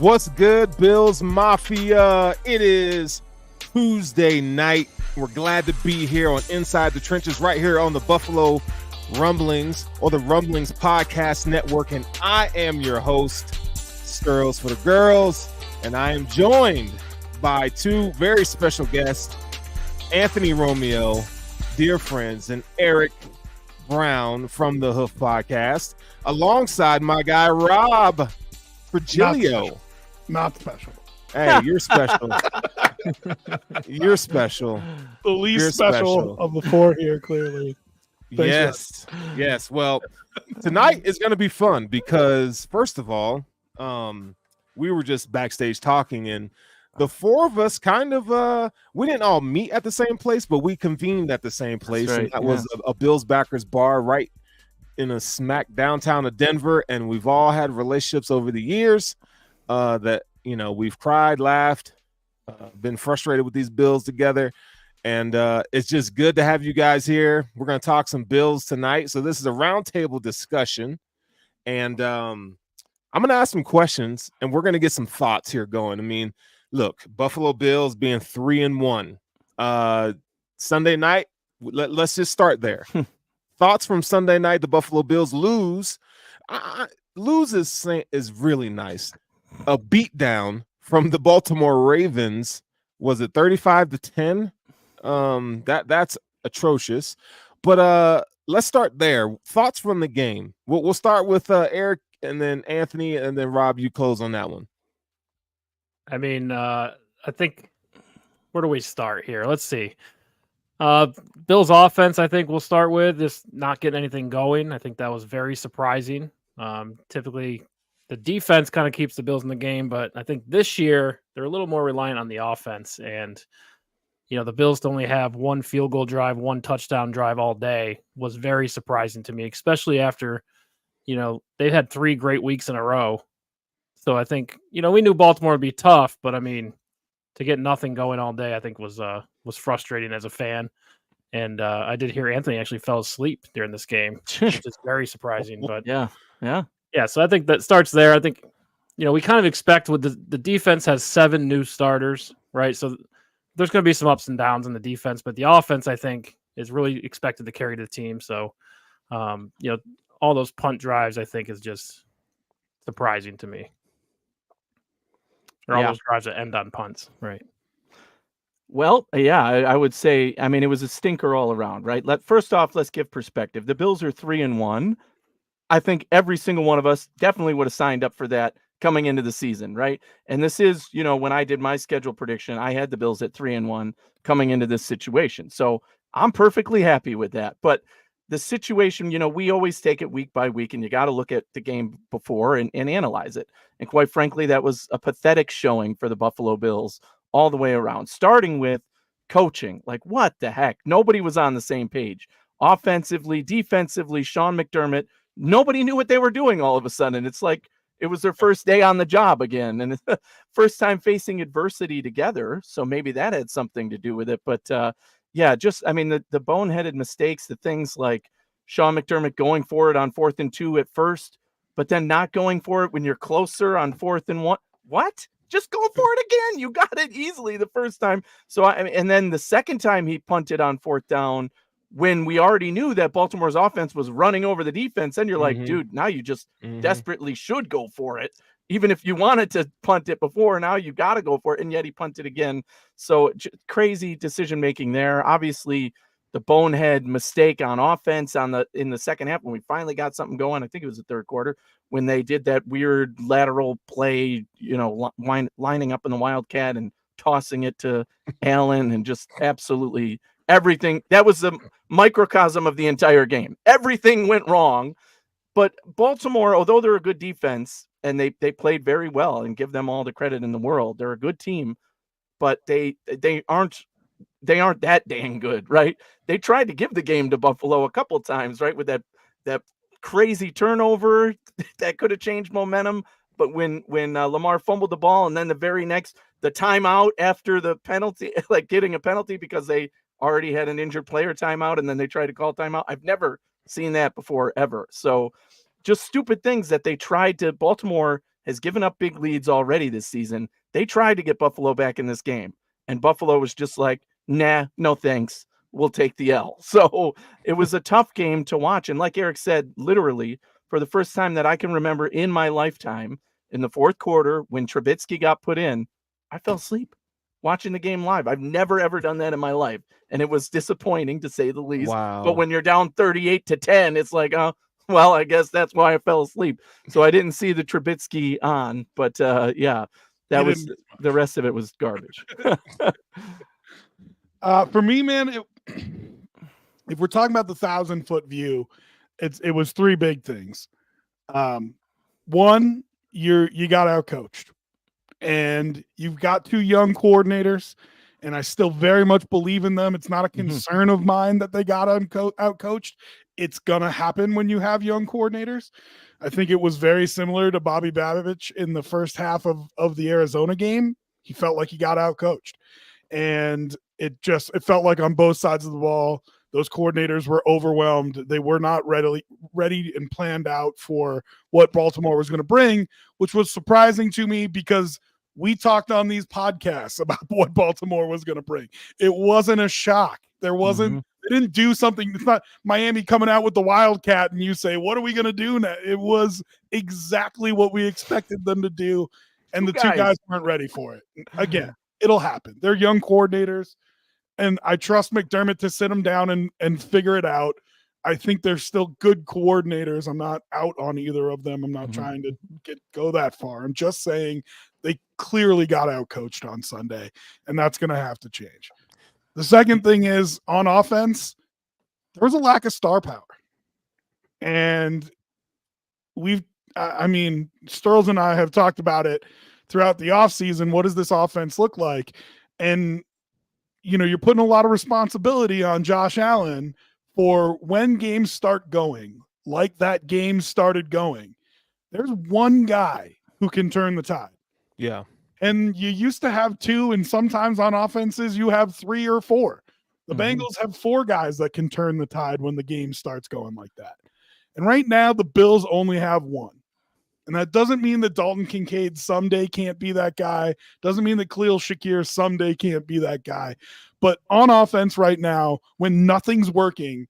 What's good, Bills Mafia? It is Tuesday night. We're glad to be here on Inside the Trenches, right here on the Buffalo Rumblings or the Rumblings Podcast Network. And I am your host, Sterls for the Girls. And I am joined by two very special guests, Anthony Romeo, dear friends, and Eric Brown from the Hoof Podcast, alongside my guy, Rob Virgilio. Not special. Hey, you're special. You're special. The least special of the four here, clearly. Thanks, yes. Well, tonight is going to be fun because, first of all, we were just backstage talking, and the four of us kind of we didn't all meet at the same place, but we convened at the same place. Right, and that was a Bills backers bar right in a smack downtown of Denver, and we've all had relationships over the years that, you know, we've cried, laughed, been frustrated with these Bills together, and it's just good to have you guys here. We're going to talk some Bills tonight, so this is a roundtable discussion, and I'm going to ask some questions, and we're going to get some thoughts here going. I mean, look, Buffalo Bills being 3-1 Sunday night. Let's just start there. Thoughts from Sunday night. The Buffalo Bills lose. Lose is really nice. A beatdown from the Baltimore Ravens. Was it 35-10? That's atrocious. But let's start there. Thoughts from the game. We'll start with Eric, and then Anthony, and then Rob. You close on that one. I mean, I think, where do we start here? Let's see. Bills offense, I think we'll start with just not getting anything going. I think that was very surprising. Typically, the defense kind of keeps the Bills in the game, but I think this year they're a little more reliant on the offense. And, you know, the Bills to only have one field goal drive, one touchdown drive all day was very surprising to me, especially after, you know, they've had 3 great weeks in a row. So I think, you know, we knew Baltimore would be tough, but I mean, to get nothing going all day, I think was frustrating as a fan. And I did hear Anthony actually fell asleep during this game, which is very surprising. But Yeah. So I think that starts there. I think, you know, we kind of expect with the defense has 7 new starters, right? So there's going to be some ups and downs in the defense, but the offense, I think, is really expected to carry the team. So, you know, all those punt drives, I think, is just surprising to me. Or all those drives that end on punts, right? Well, yeah, I would say, I mean, it was a stinker all around, right? First off, let's give perspective. The Bills are 3-1. I think every single one of us definitely would have signed up for that coming into the season, right? And this is, you know, when I did my schedule prediction, I had the Bills at 3-1 coming into this situation. So I'm perfectly happy with that. But the situation, you know, we always take it week by week, and you got to look at the game before and analyze it. And quite frankly, that was a pathetic showing for the Buffalo Bills all the way around, starting with coaching. Like, what the heck? Nobody was on the same page. Offensively, defensively, Sean McDermott, nobody knew what they were doing all of a sudden. It's like it was their first day on the job again, and first time facing adversity together. So maybe that had something to do with it. But yeah, just, I mean, the boneheaded mistakes, the things like Sean McDermott going for it on 4th and 2 at first, but then not going for it when you're closer on 4th and 1. What? Just go for it again. You got it easily the first time. So, and then the second time he punted on 4th down when we already knew that Baltimore's offense was running over the defense. And you're like, dude, now you just desperately should go for it. Even if you wanted to punt it before, now you got to go for it. And yet he punted again. So crazy decision-making there. Obviously, the bonehead mistake on offense in the second half when we finally got something going. I think it was the third quarter when they did that weird lateral play, you know, lining up in the Wildcat and tossing it to Allen, and just absolutely everything. That was the microcosm of the entire game. Everything went wrong. But Baltimore, although they're a good defense and they played very well, and give them all the credit in the world, they're a good team, but they aren't that dang good, right? They tried to give the game to Buffalo a couple of times, right, with that crazy turnover that could have changed momentum. But when Lamar fumbled the ball, and then the timeout after the penalty, like getting a penalty because they already had an injured player timeout, and then they tried to call timeout. I've never seen that before, ever. So just stupid things that they tried to. Baltimore has given up big leads already this season. They tried to get Buffalo back in this game, and Buffalo was just like, nah, no thanks. We'll take the L. So it was a tough game to watch. And like Eric said, literally, for the first time that I can remember in my lifetime, in the fourth quarter, when Trubisky got put in, I fell asleep watching the game live. I've never, ever done that in my life. And it was disappointing, to say the least. Wow. But when you're down 38-10, it's like, oh, well, I guess that's why I fell asleep. So I didn't see the Trubisky on. But yeah, that was the rest of it was garbage. For me, man, if we're talking about the 1,000-foot view, it was three big things. One, you got outcoached, and you've got two young coordinators, and I still very much believe in them. It's not a concern of mine that they got outcoached. It's gonna happen when you have young coordinators. I think it was very similar to Bobby Babich in the first half of the Arizona game. He felt like he got outcoached, and it felt like on both sides of the ball, those coordinators were overwhelmed. They were not ready and planned out for what Baltimore was going to bring, which was surprising to me because we talked on these podcasts about what Baltimore was going to bring. It wasn't a shock. There wasn't, they didn't do something. It's not Miami coming out with the Wildcat and you say, what are we going to do now? It was exactly what we expected them to do. And two guys weren't ready for it. Again, it'll happen. They're young coordinators. And I trust McDermott to sit them down and figure it out. I think they're still good coordinators. I'm not out on either of them. I'm not trying to go that far. I'm just saying they clearly got outcoached on Sunday, and that's going to have to change. The second thing is, on offense, there was a lack of star power. And Sterls and I have talked about it throughout the offseason. What does this offense look like? And you're putting a lot of responsibility on Josh Allen for when games start going, like that game started going. There's one guy who can turn the tide. Yeah. And you used to have two, and sometimes on offenses you have three or four. The Bengals have four guys that can turn the tide when the game starts going like that. And right now the Bills only have one. And that doesn't mean that Dalton Kincaid someday can't be that guy. Doesn't mean that Khalil Shakir someday can't be that guy. But on offense right now, when nothing's working,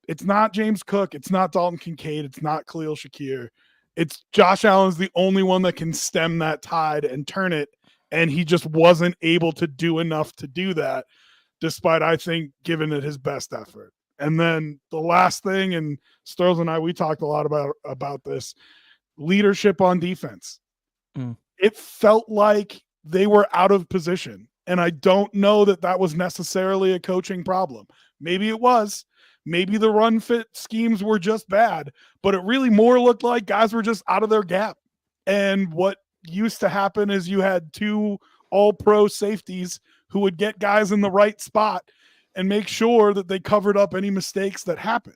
it's not James Cook. It's not Dalton Kincaid. It's not Khalil Shakir. It's Josh Allen's the only one that can stem that tide and turn it. And he just wasn't able to do enough to do that, despite, I think, giving it his best effort. And then the last thing, and Sterls and I, we talked a lot about this, leadership on defense. It felt like they were out of position. And I don't know that was necessarily a coaching problem. Maybe it was. Maybe the run fit schemes were just bad, but it really more looked like guys were just out of their gap. And what used to happen is you had two all-pro safeties who would get guys in the right spot and make sure that they covered up any mistakes that happened.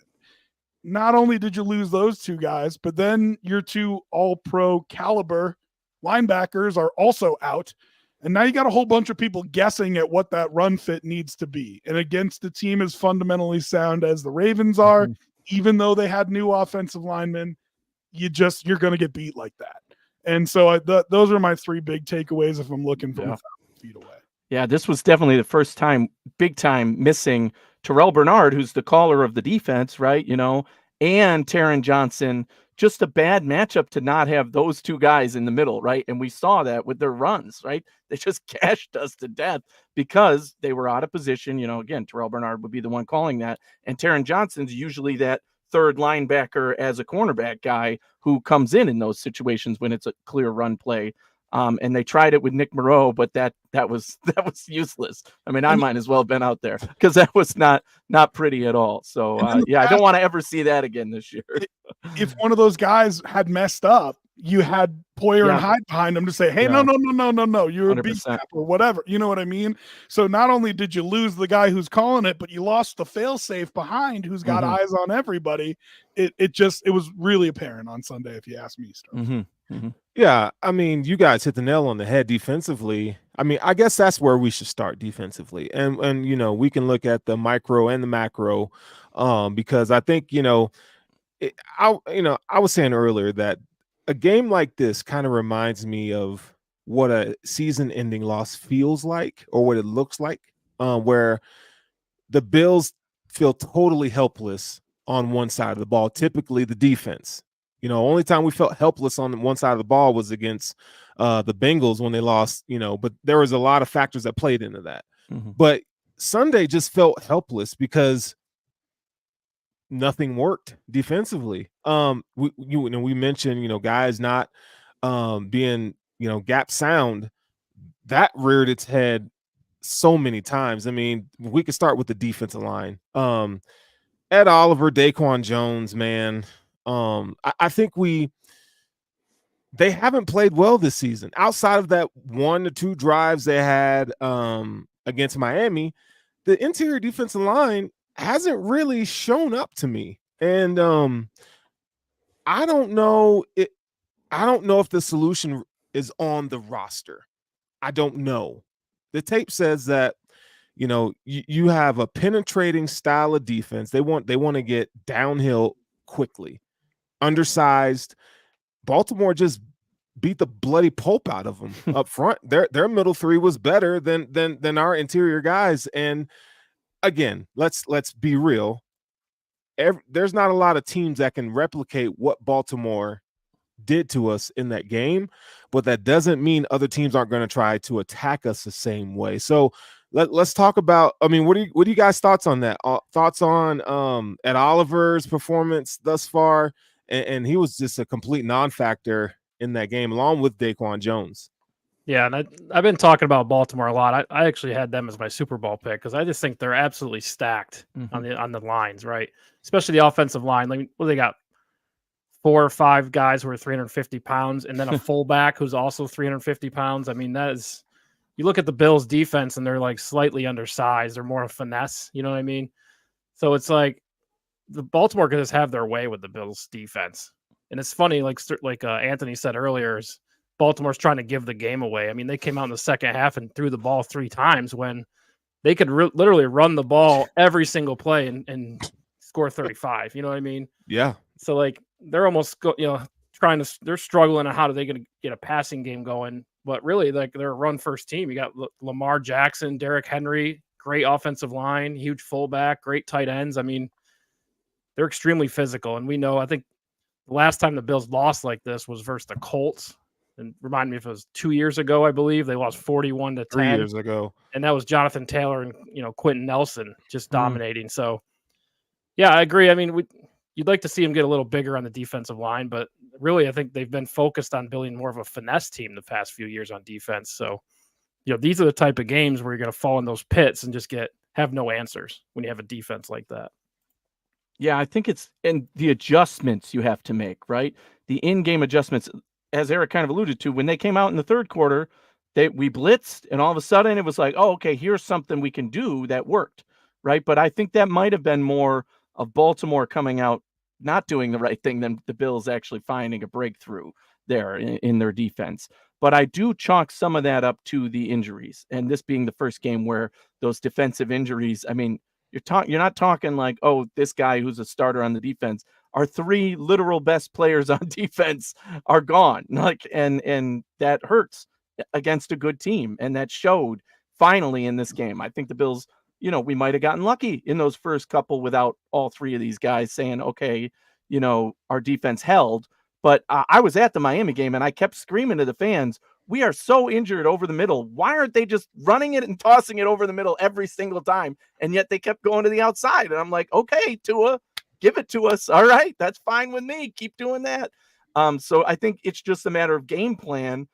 Not only did you lose those two guys, but then your two all-pro caliber linebackers are also out. And now you got a whole bunch of people guessing at what that run fit needs to be. And against a team as fundamentally sound as the Ravens are, even though they had new offensive linemen, you're going to get beat like that. And so those are my three big takeaways if I'm looking from 1,000 feet away. Yeah, this was definitely the first time, big time, missing Terrell Bernard, who's the caller of the defense, right? And Taron Johnson. Just a bad matchup to not have those two guys in the middle, right? And we saw that with their runs, right? They just cashed us to death because they were out of position. Again, Terrell Bernard would be the one calling that. And Taron Johnson's usually that third linebacker as a cornerback guy who comes in those situations when it's a clear run play. And they tried it with Nick Moreau, but that was useless. I mean, I might as well have been out there because that was not pretty at all. So I don't want to ever see that again this year. If one of those guys had messed up, you had Poyer and Hyde behind him to say, hey, no, you're 100%. A beat cap or whatever. You know what I mean? So not only did you lose the guy who's calling it, but you lost the fail-safe behind who's got eyes on everybody. It was really apparent on Sunday, if you ask me. Yeah, I mean, you guys hit the nail on the head defensively. I mean, I guess that's where we should start defensively. And we can look at the micro and the macro because I think, I was saying earlier that a game like this kind of reminds me of what a season-ending loss feels like, or what it looks like, where the Bills feel totally helpless on one side of the ball, typically the defense. Only time we felt helpless on one side of the ball was against the Bengals when they lost, but there was a lot of factors that played into that. Mm-hmm. But Sunday just felt helpless because nothing worked defensively. We mentioned, guys not being, gap sound. That reared its head so many times. I mean, we could start with the defensive line. Ed Oliver, Daquan Jones, man. I think they haven't played well this season. Outside of that 1 to 2 drives they had against Miami, the interior defensive line hasn't really shown up to me. And I don't know if the solution is on the roster. I don't know. The tape says that you have a penetrating style of defense. They want to get downhill quickly. Undersized. Baltimore just beat the bloody pulp out of them up front. Their middle three was better than our interior guys. And again, let's be real. There's not a lot of teams that can replicate what Baltimore did to us in that game, but that doesn't mean other teams aren't going to try to attack us the same way. So let's talk about, what do you guys thoughts on that? Thoughts on Ed Oliver's performance thus far? And he was just a complete non-factor in that game, along with Daquan Jones. Yeah, and I've been talking about Baltimore a lot. I actually had them as my Super Bowl pick because I just think they're absolutely stacked on the lines, right? Especially the offensive line. Like, they got 4 or 5 guys who are 350 pounds, and then a fullback who's also 350 pounds. I mean, that is, you look at the Bills' defense, and they're like slightly undersized. They're more of finesse. You know what I mean? So it's like the Baltimore could just have their way with the Bills' defense. And it's funny, like Anthony said earlier, is Baltimore's trying to give the game away. I mean, they came out in the second half and threw the ball 3 times when they could literally run the ball every single play and score 35. You know what I mean? Yeah. So like they're almost they're struggling on how are they going to get a passing game going. But really, like, they're a run first team. You got Lamar Jackson, Derrick Henry, great offensive line, huge fullback, great tight ends. I mean, they're extremely physical, and we know. I think the last time the Bills lost like this was versus the Colts. And remind me if it was 2 years ago, I believe they lost 41-10. 3 years ago, and that was Jonathan Taylor and Quentin Nelson just dominating. So, yeah, I agree. I mean, you'd like to see him get a little bigger on the defensive line, but really, I think they've been focused on building more of a finesse team the past few years on defense. So, these are the type of games where you're going to fall in those pits and just have no answers when you have a defense like that. Yeah, I think it's and the adjustments you have to make, right? The in-game adjustments, as Eric kind of alluded to, when they came out in the third quarter, we blitzed, and all of a sudden it was like, oh, okay, here's something we can do that worked, right? But I think that might have been more of Baltimore coming out not doing the right thing than the Bills actually finding a breakthrough there in their defense. But I do chalk some of that up to the injuries, and this being the first game where those defensive injuries, I mean, you're not talking like, oh, this guy who's a starter on the defense. Our 3 literal best players on defense are gone. Like, and that hurts against a good team. And that showed finally in this game. I think the Bills, we might have gotten lucky in those first couple without all 3 of these guys saying, okay, our defense held. But I was at the Miami game and I kept screaming to the fans, we are so injured over the middle. Why aren't they just running it and tossing it over the middle every single time? And yet they kept going to the outside. And I'm like, okay, Tua, give it to us. All right, that's fine with me. Keep doing that. So I think it's just a matter of game plan.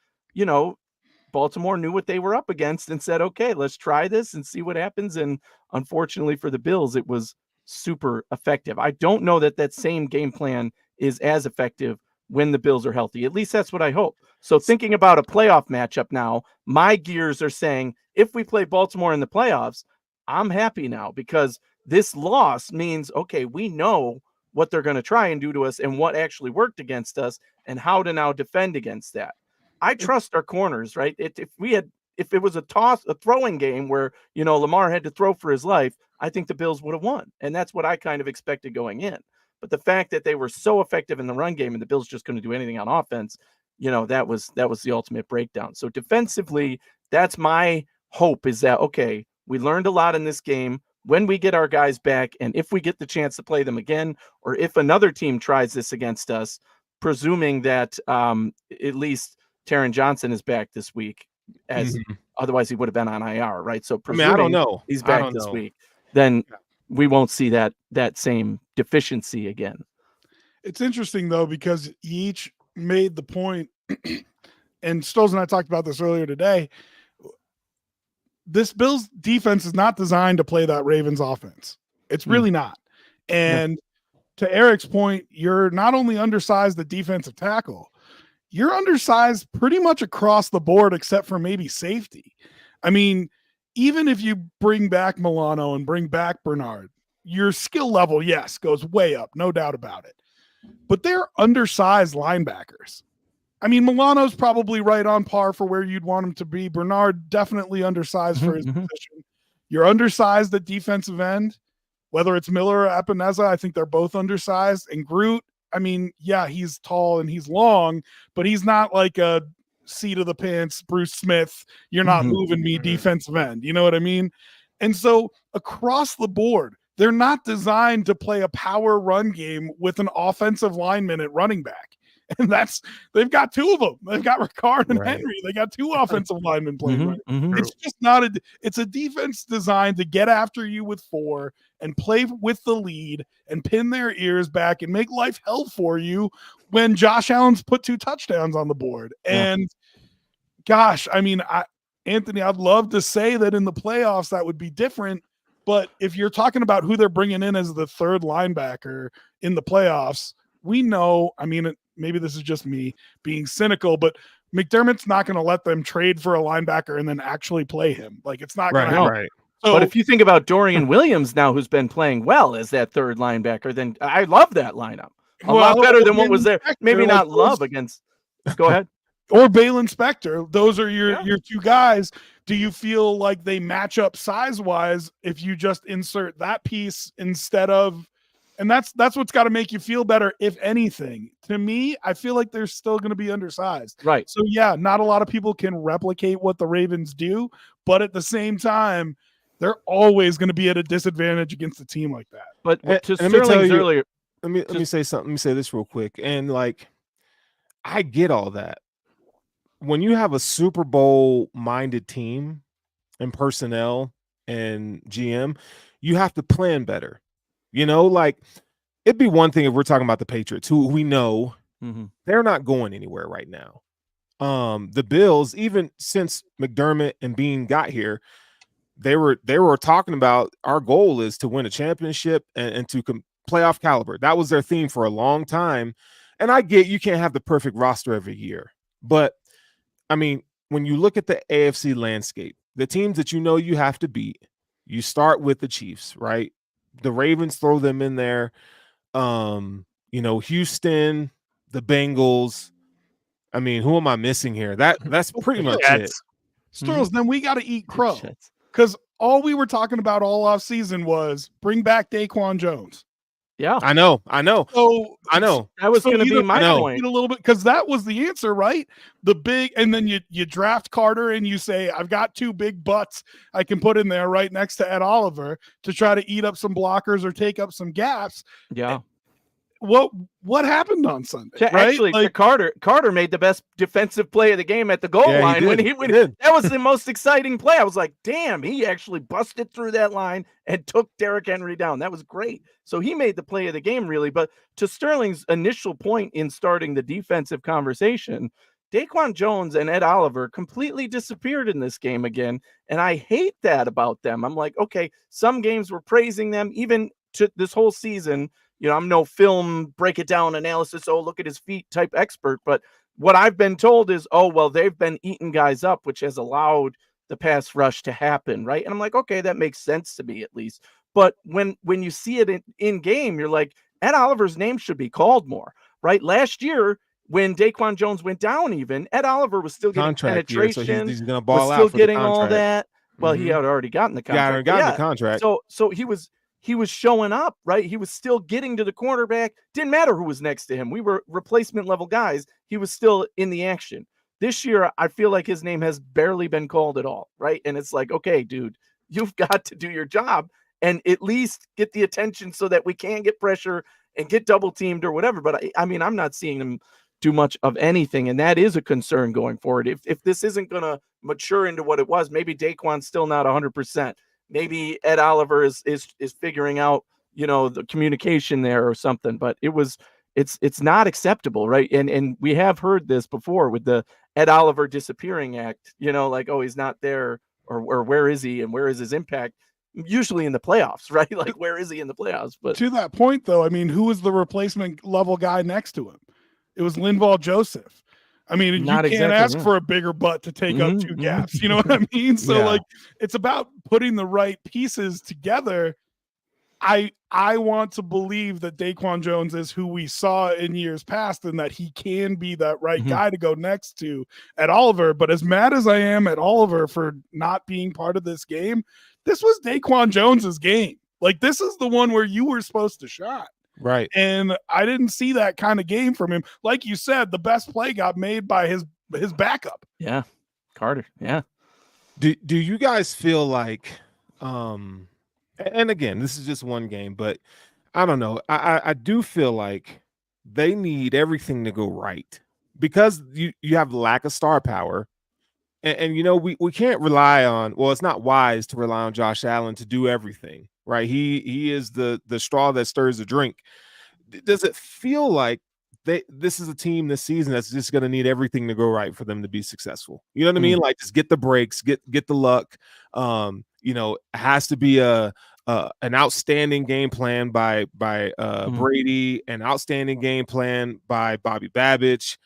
Baltimore knew what they were up against and said, okay, let's try this and see what happens. And unfortunately for the Bills, it was super effective. I don't know that same game plan is as effective when the Bills are healthy. At least that's what I hope. So thinking about a playoff matchup now, my gears are saying if we play Baltimore in the playoffs, I'm happy now because this loss means, okay, we know what they're going to try and do to us and what actually worked against us and how to now defend against that. I trust our corners, right? If it was a throwing game where, Lamar had to throw for his life, I think the Bills would have won. And that's what I kind of expected going in. But the fact that they were so effective in the run game and the Bills just couldn't do anything on offense, that was the ultimate breakdown. So defensively, that's my hope, is that, okay, we learned a lot in this game. When we get our guys back, and if we get the chance to play them again, or if another team tries this against us, presuming that at least Taron Johnson is back this week, as otherwise he would have been on IR, right? So presuming I don't know. He's back this week, then we won't see that same deficiency again. It's interesting though, because you each made the point, and Sterls and I talked about this earlier today. This Bills defense is not designed to play that Ravens offense. It's really not. And to Eric's point, you're not only undersized at defensive tackle, you're undersized pretty much across the board except for maybe safety. I mean, even if you bring back Milano and bring back Bernard, your skill level, yes, goes way up, no doubt about it. But they're undersized linebackers. I mean, Milano's probably right on par for where you'd want him to be. Bernard definitely undersized for his position. You're undersized at defensive end, whether it's Miller or Epineza. I think they're both undersized. And Groot, I mean, yeah, he's tall and he's long, but he's not like a seat of the pants Bruce Smith. You're not moving me defensive end. You know what I mean? And so across the board, they're not designed to play a power run game with an offensive lineman at running back. And they've got two of them. They've got Ricard and Henry. They got two offensive linemen playing. It's just not it's a defense designed to get after you with 4 and play with the lead and pin their ears back and make life hell for you when Josh Allen's put 2 touchdowns on the board. And gosh, I mean, Anthony, I'd love to say that in the playoffs that would be different. But if you're talking about who they're bringing in as the third linebacker in the playoffs, we know, I mean, maybe this is just me being cynical, but McDermott's not going to let them trade for a linebacker and then actually play him. Like, it's not going to happen. Right. So, but if you think about Dorian Williams now, who's been playing well as that third linebacker, then I love that lineup. A lot better than what was there. Maybe not love against. Go ahead. Or Balin Spector. Those are your 2 guys. Do you feel like they match up size-wise if you just insert that piece instead of – and that's what's got to make you feel better, if anything. To me, I feel like they're still going to be undersized. Right. So, yeah, not a lot of people can replicate what the Ravens do, but at the same time, they're always going to be at a disadvantage against a team like that. But to Sterling's earlier – Let me say something. Let me say this real quick. And, like, I get all that. When you have a Super Bowl-minded team and personnel and GM, you have to plan better. Like, it'd be one thing if we're talking about the Patriots, who we know they're not going anywhere right now. The Bills, even since McDermott and Bean got here, they were talking about our goal is to win a championship and to playoff caliber. That was their theme for a long time. And I get you can't have the perfect roster every year. But, I mean, when you look at the AFC landscape, the teams that you have to beat, you start with the Chiefs, right? The Ravens, throw them in there. Houston, the Bengals. I mean, who am I missing here? That's pretty much it. Sterls, then we got to eat crow, because all we were talking about all off season was bring back Daquan Jones. Yeah, I know. So I know that was going to be my point a little bit, because that was the answer, right? The big, and then you draft Carter and you say, I've got 2 big butts I can put in there right next to Ed Oliver to try to eat up some blockers or take up some gaps. Yeah. What happened on Sunday? Right? Actually, like, Carter made the best defensive play of the game at the goal line. When he did. That was the most exciting play. I was like, damn, he actually busted through that line and took Derrick Henry down. That was great. So he made the play of the game, really. But to Sterling's initial point in starting the defensive conversation, Daquan Jones and Ed Oliver completely disappeared in this game again. And I hate that about them. I'm like, okay, some games we're praising them, even to this whole season. I'm no film break it down analysis. Oh, look at his feet type expert. But what I've been told is, oh, well, they've been eating guys up, which has allowed the pass rush to happen. Right. And I'm like, okay, that makes sense to me at least. But when you see it in game, you're like, Ed Oliver's name should be called more. Right. Last year, when Daquan Jones went down, even Ed Oliver was still getting penetration. So he's going to ball was out still for getting the all that. Well, he had already gotten the contract. The contract. So he he was showing up, right? He was still getting to the quarterback. Didn't matter who was next to him. We were replacement level guys. He was still in the action. This year, I feel like his name has barely been called at all, right? And it's like, okay, dude, you've got to do your job and at least get the attention so that we can get pressure and get double teamed or whatever. But I mean, I'm not seeing him do much of anything, and that is a concern going forward. If this isn't going to mature into what it was, maybe Daquan's still not 100%. Maybe Ed Oliver is figuring out, the communication there or something, but it's not acceptable, right? And we have heard this before with the Ed Oliver disappearing act, like, oh, he's not there, or where is he and where is his impact? Usually in the playoffs, right? Like, where is he in the playoffs? But to that point, though, I mean, who was the replacement level guy next to him? It was Linval Joseph. I mean, you can't ask for a bigger butt to take up two gaps. You know what I mean? So like, it's about putting the right pieces together. I want to believe that Daquan Jones is who we saw in years past and that he can be that right guy to go next to at Oliver. But as mad as I am at Oliver for not being part of this game, this was Daquan Jones's game. Like, this is the one where you were supposed to shine. Right. And I didn't see that kind of game from him. Like you said, the best play got made by his backup. Yeah. Carter. Yeah. Do you guys feel like, and again, this is just one game, but I don't know. I do feel like they need everything to go right because you have lack of star power. And we can't rely on, well, it's not wise to rely on Josh Allen to do everything, right? He is the straw that stirs the drink. Does it feel like this is a team this season that's just going to need everything to go right for them to be successful? You know what I mean? Like, just get the breaks, get the luck. It has to be an outstanding game plan by Brady, an outstanding game plan by Bobby Babich.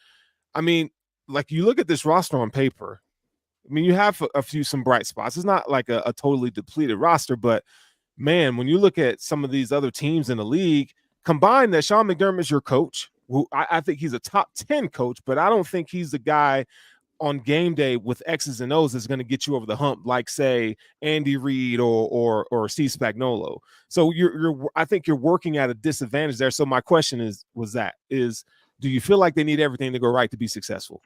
I mean, like, you look at this roster on paper. I mean, you have some bright spots. It's not like a totally depleted roster, but man, when you look at some of these other teams in the league, combine that Sean McDermott is your coach, who I think he's a top 10 coach, but I don't think he's the guy on game day with X's and O's that's going to get you over the hump, like, say, Andy Reid or Steve Spagnuolo. So I think you're working at a disadvantage there. So my question is, do you feel like they need everything to go right to be successful?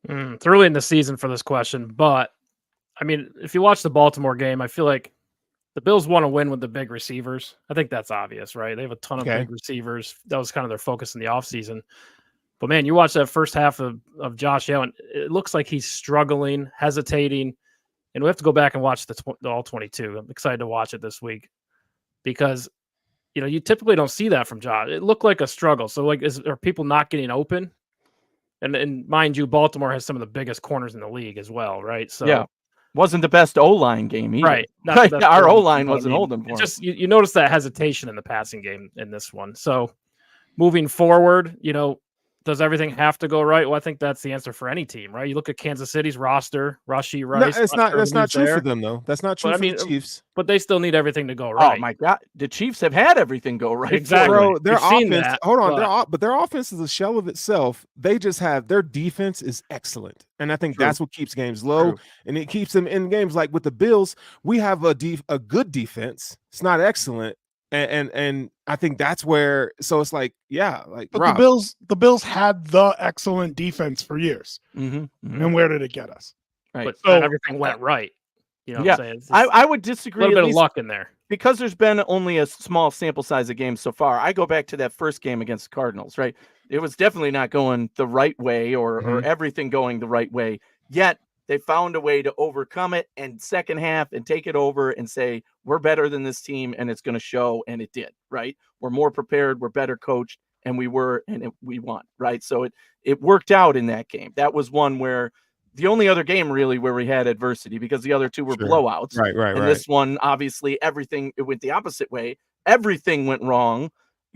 It's early in the season for this question, but I mean, if you watch the Baltimore game, I feel like the Bills want to win with the big receivers. I think that's obvious, right? They have a ton of big receivers. That was kind of their focus in the offseason. But man, you watch that first half of Josh Allen, it looks like he's struggling, hesitating, and we have to go back and watch the all 22. I'm excited to watch it this week because, you typically don't see that from Josh. It looked like a struggle. So, like, are people not getting open? And mind you, Baltimore has some of the biggest corners in the league as well, right? So yeah, wasn't the best O-line game either. Right. Our O-line wasn't holding for just you notice that hesitation in the passing game in this one. So moving forward, does everything have to go right? Well, I think that's the answer for any team, right? You look at Kansas City's roster, Rashee Rice. No, that's not true for them, though. That's not true for the Chiefs. But they still need everything to go right. Oh my God, the Chiefs have had everything go right. Exactly. Bro, their offense. Hold on, but their offense is a shell of itself. They just have their defense is excellent, and I think that's what keeps games low, and it keeps them in games. Like with the Bills, we have a good defense. It's not excellent. And I think that's where, so it's like, but Rob, the Bills had the excellent defense for years. And where did it get us? Right. But so everything went right. You know what I'm saying? I would disagree. A little bit of luck in there. Because there's been only a small sample size of games so far. I go back to that first game against the Cardinals, right? It was definitely not going the right way or everything going the right way. Yet they found a way to overcome it and second half and take it over and say, we're better than this team and it's going to show. And it did, right? We're more prepared. We're better coached and we won, right? So it worked out in that game. That was one where the only other game really where we had adversity because the other two were blowouts. Right. And this one, obviously it went the opposite way. Everything went wrong.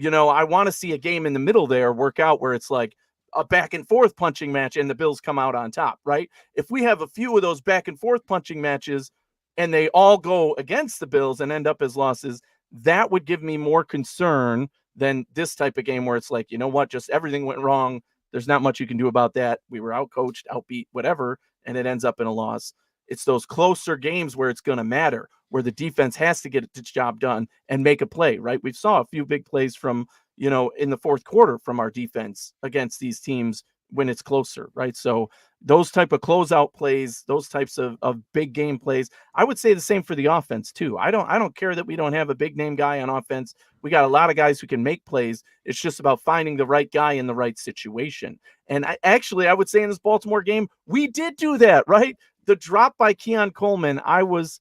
I want to see a game in the middle there work out where it's like a back and forth punching match and the Bills come out on top, right? If we have a few of those back and forth punching matches and they all go against the Bills and end up as losses, that would give me more concern than this type of game where it's like, you know what, just everything went wrong. There's not much you can do about that. We were outcoached, outbeat, whatever, and it ends up in a loss. It's those closer games where it's going to matter, where the defense has to get its job done and make a play, right? We saw a few big plays from, in the fourth quarter from our defense against these teams when it's closer, right? So those type of closeout plays, those types of big game plays, I would say the same for the offense too. I don't care that we don't have a big name guy on offense. We got a lot of guys who can make plays. It's just about finding the right guy in the right situation. And I would say in this Baltimore game, we did do that, right? The drop by Keon Coleman, I was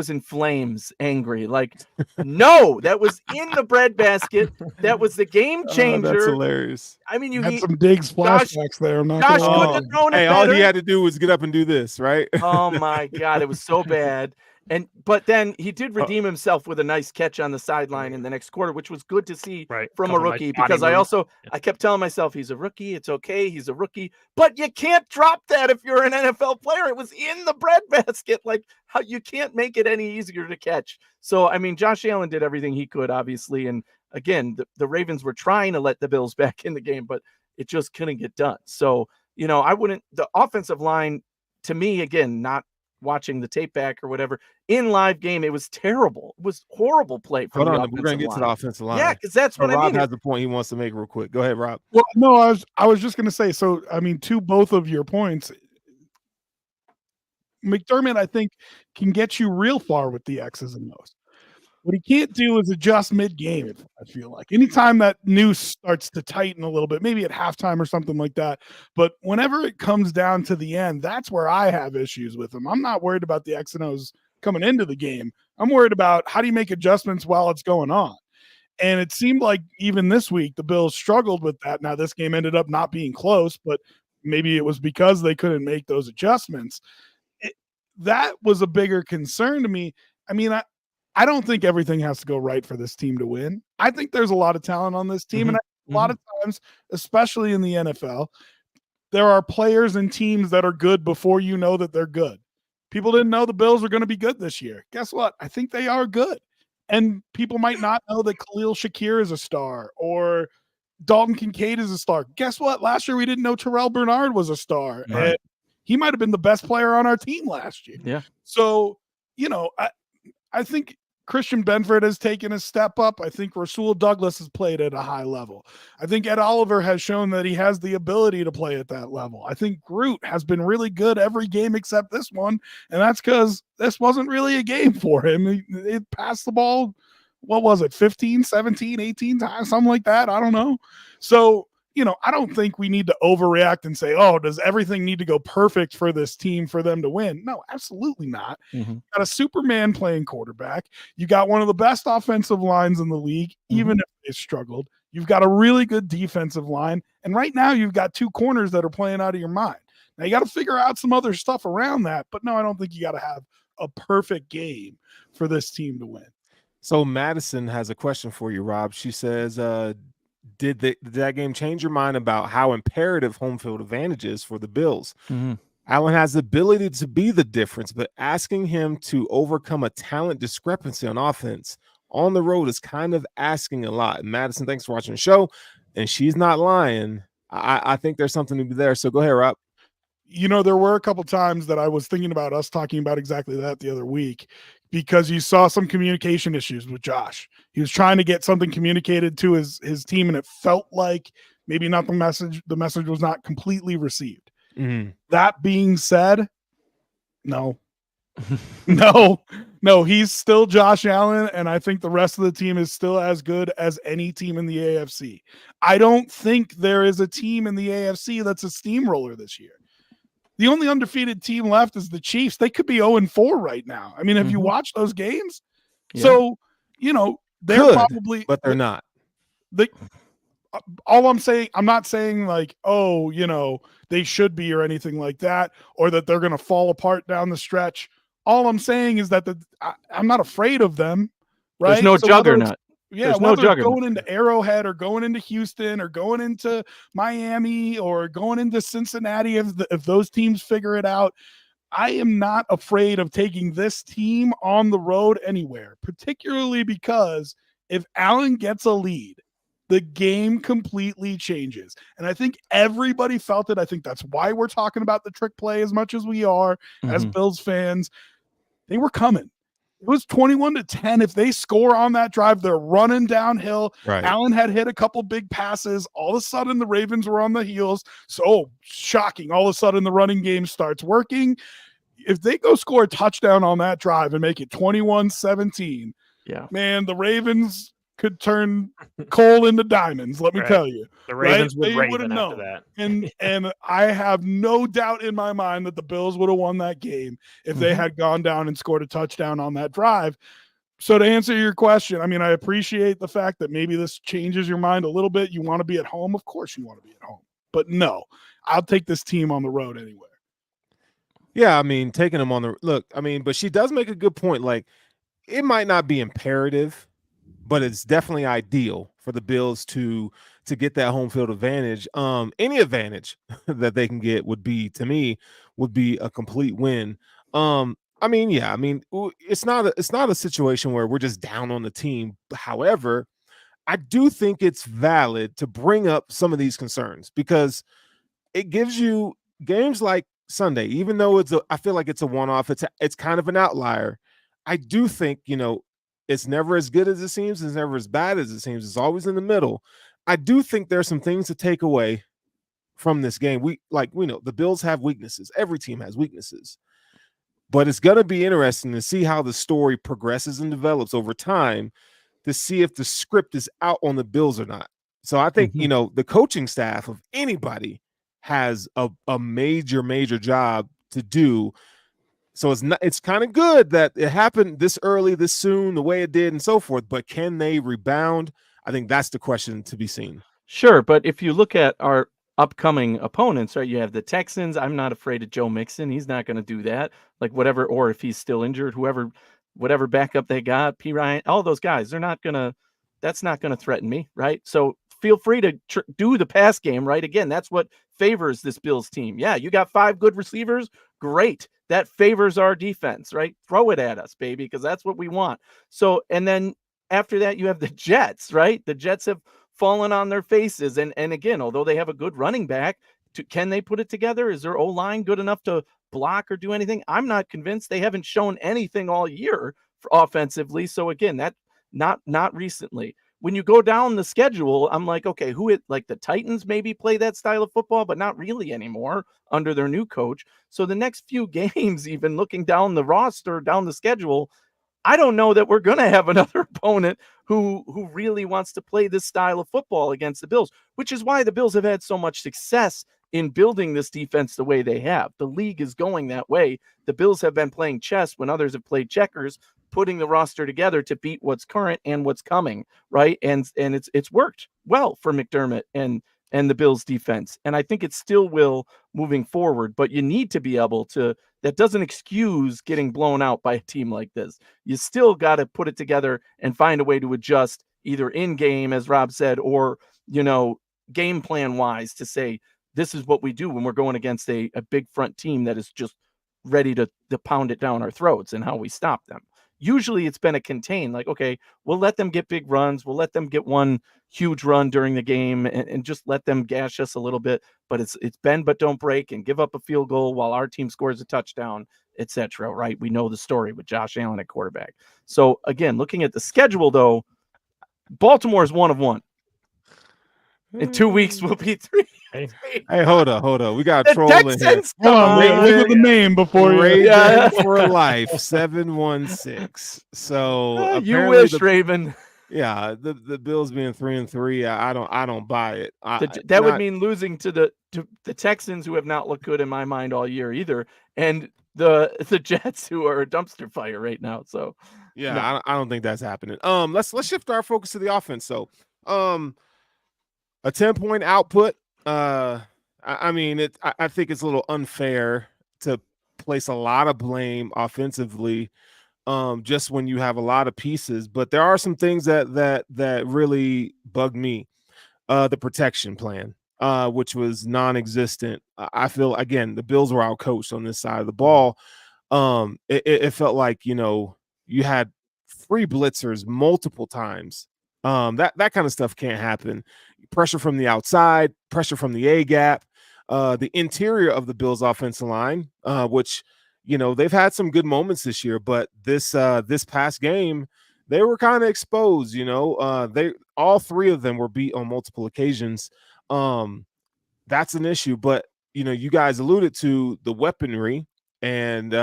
in flames, angry. Like, no, that was in the breadbasket. That was the game changer. That's hilarious. I mean, you had some Diggs flashbacks there. I'm not Josh gonna lie. couldn't have thrown it better. All he had to do was get up and do this, right? Oh my God, it was so bad. But then he did redeem himself with a nice catch on the sideline in the next quarter, which was good to see from a rookie. Because I kept telling myself, he's a rookie. It's okay. He's a rookie. But you can't drop that if you're an NFL player. It was in the breadbasket. Like, how you can't make it any easier to catch. So, I mean, Josh Allen did everything he could, obviously. And again, the Ravens were trying to let the Bills back in the game, but it just couldn't get done. So, the offensive line, to me, again, not watching the tape back or whatever, in live game, it was terrible. It was horrible play from the offensive line. We're going to get to the offensive line. Yeah, because that's what I mean. Rob has the point he wants to make real quick. Go ahead, Rob. Well, no, I was just going to say, so, I mean, to both of your points, McDermott, I think, can get you real far with the X's and O's. What he can't do is adjust mid-game, I feel like. Anytime that noose starts to tighten a little bit, maybe at halftime or something like that, but whenever it comes down to the end, that's where I have issues with him. I'm not worried about the X and O's coming into the game. I'm worried about how do you make adjustments while it's going on. And it seemed like even this week, the Bills struggled with that. Now, this game ended up not being close, but maybe it was because they couldn't make those adjustments. That was a bigger concern to me. I mean, I don't think everything has to go right for this team to win. I think there's a lot of talent on this team. And a lot of times, especially in the NFL, there are players and teams that are good before you know that they're good. People didn't know the Bills were going to be good this year. Guess what? I think they are good. And people might not know that Khalil Shakir is a star or Dalton Kincaid is a star. Guess what? Last year we didn't know Terrell Bernard was a star. Right. And he might have been the best player on our team last year. Yeah. So, I think Christian Benford has taken a step up. I think Rasul Douglas has played at a high level. I think Ed Oliver has shown that he has the ability to play at that level. I think Groot has been really good every game except this one, and that's because this wasn't really a game for him. He passed the ball, what was it, 15, 17, 18 times, something like that? I don't know. So, I don't think we need to overreact and say, oh, does everything need to go perfect for this team for them to win? No, absolutely not. Mm-hmm. Got a Superman playing quarterback. You got one of the best offensive lines in the league, even if they struggled. You've got a really good defensive line. And right now you've got two corners that are playing out of your mind. Now you got to figure out some other stuff around that. But no, I don't think you got to have a perfect game for this team to win. So Madison has a question for you, Rob. She says, did that game change your mind about how imperative home field advantage is for the Bills? Mm-hmm. Allen has the ability to be the difference, but asking him to overcome a talent discrepancy on offense on the road is kind of asking a lot. And Madison, thanks for watching the show. And she's not lying. I think there's something to be there. So go ahead, Rob. There were a couple times that I was thinking about us talking about exactly that the other week, because you saw some communication issues with Josh. He was trying to get something communicated to his team, and it felt like maybe not the message was not completely received. Mm-hmm. That being said, no, no, he's still Josh Allen, and I think the rest of the team is still as good as any team in the AFC. I don't think there is a team in the AFC that's a steamroller this year. The only undefeated team left is the Chiefs. They could be 0-4 right now. I mean, have you watched those games? Yeah. So, they're probably, but they're not. All I'm saying, I'm not saying like, they should be or anything like that, or that they're going to fall apart down the stretch. All I'm saying is that I'm not afraid of them. Right? There's no juggernaut. Yeah, whether going into Arrowhead or going into Houston or going into Miami or going into Cincinnati, if those teams figure it out, I am not afraid of taking this team on the road anywhere, particularly because if Allen gets a lead the game completely changes. And I think everybody felt it. I think that's why we're talking about the trick play as much as we are as Bills fans. They were coming. It was 21-10. If they score on that drive, they're running downhill. Right. Allen had hit a couple big passes. All of a sudden, the Ravens were on the heels. So shocking. All of a sudden, the running game starts working. If they go score a touchdown on that drive and make it 21-17, man, the Ravens could turn coal into diamonds, let me tell you. The Ravens would have known that. And I have no doubt in my mind that the Bills would have won that game if they had gone down and scored a touchdown on that drive. So to answer your question, I mean, I appreciate the fact that maybe this changes your mind a little bit. You want to be at home. Of course you want to be at home. But no, I'll take this team on the road anyway. Yeah, I mean, taking them on the look, I mean, but she does make a good point. Like, it might not be imperative, but it's definitely ideal for the Bills to get that home field advantage. Any advantage that they can get would be, to me, would be a complete win. I mean, yeah, I mean, it's not a situation where we're just down on the team. However, I do think it's valid to bring up some of these concerns because it gives you games like Sunday, even though I feel like it's a one-off, it's kind of an outlier. I do think, it's never as good as it seems, it's never as bad as it seems, it's always in the middle. I do think there's some things to take away from this game. We know the Bills have weaknesses. Every team has weaknesses. But it's going to be interesting to see how the story progresses and develops over time to see if the script is out on the Bills or not. So I think, the coaching staff of anybody has a major job to do. So it's kind of good that it happened this early, this soon, the way it did and so forth, but can they rebound? I think that's the question to be seen. Sure, but if you look at our upcoming opponents, right, you have the Texans. I'm not afraid of Joe Mixon. He's not going to do that. Like whatever, or if he's still injured, whatever backup they got, P. Ryan, all those guys, that's not going to threaten me, right? So feel free to do the pass game, right? Again, that's what favors this Bills team. Yeah, you got 5 good receivers. Great. That favors our defense, right? Throw it at us, baby, because that's what we want. So, and then after that, you have the Jets, right? The Jets have fallen on their faces. And again, although they have a good running back, can they put it together? Is their O-line good enough to block or do anything? I'm not convinced. They haven't shown anything all year offensively. So again, that not recently. When you go down the schedule, I'm like, okay, like the Titans maybe play that style of football, but not really anymore under their new coach. So the next few games, even looking down the roster, down the schedule, I don't know that we're going to have another opponent who really wants to play this style of football against the Bills, which is why the Bills have had so much success in building this defense the way they have. The league is going that way. The Bills have been playing chess when others have played checkers, putting the roster together to beat what's current and what's coming, right? And it's worked well for McDermott and the Bills defense. And I think it still will moving forward, but you need to be able to, that doesn't excuse getting blown out by a team like this. You still got to put it together and find a way to adjust either in game, as Rob said, or, game plan wise to say, this is what we do when we're going against a big front team that is just ready to pound it down our throats and how we stop them. Usually it's been a contain, like, okay, we'll let them get big runs. We'll let them get one huge run during the game and just let them gash us a little bit. But it's bend but don't break and give up a field goal while our team scores a touchdown, etc. Right? We know the story with Josh Allen at quarterback. So again, looking at the schedule, though, Baltimore is 1 of 1. In 2 weeks, we'll be 3. Hey, hold on. We got a troll in here. Hold on, look at the name before you. Raven for life, 716. So you wish, Raven. Yeah, the Bills being 3-3, I don't buy it. That would mean losing to the Texans, who have not looked good in my mind all year either, and the Jets, who are a dumpster fire right now. So yeah, no. I don't think that's happening. Let's shift our focus to the offense. So, a 10-point output. I think it's a little unfair to place a lot of blame offensively, just when you have a lot of pieces. But there are some things that really bugged me. The protection plan, which was non-existent. I feel, again, the Bills were outcoached on this side of the ball. It felt like, you had 3 blitzers multiple times That kind of stuff can't happen. Pressure from the outside, pressure from the A gap, the interior of the Bills' offensive line, which they've had some good moments this year, but this past game they were kind of exposed. They all three of them were beat on multiple occasions. That's an issue, but you guys alluded to the weaponry and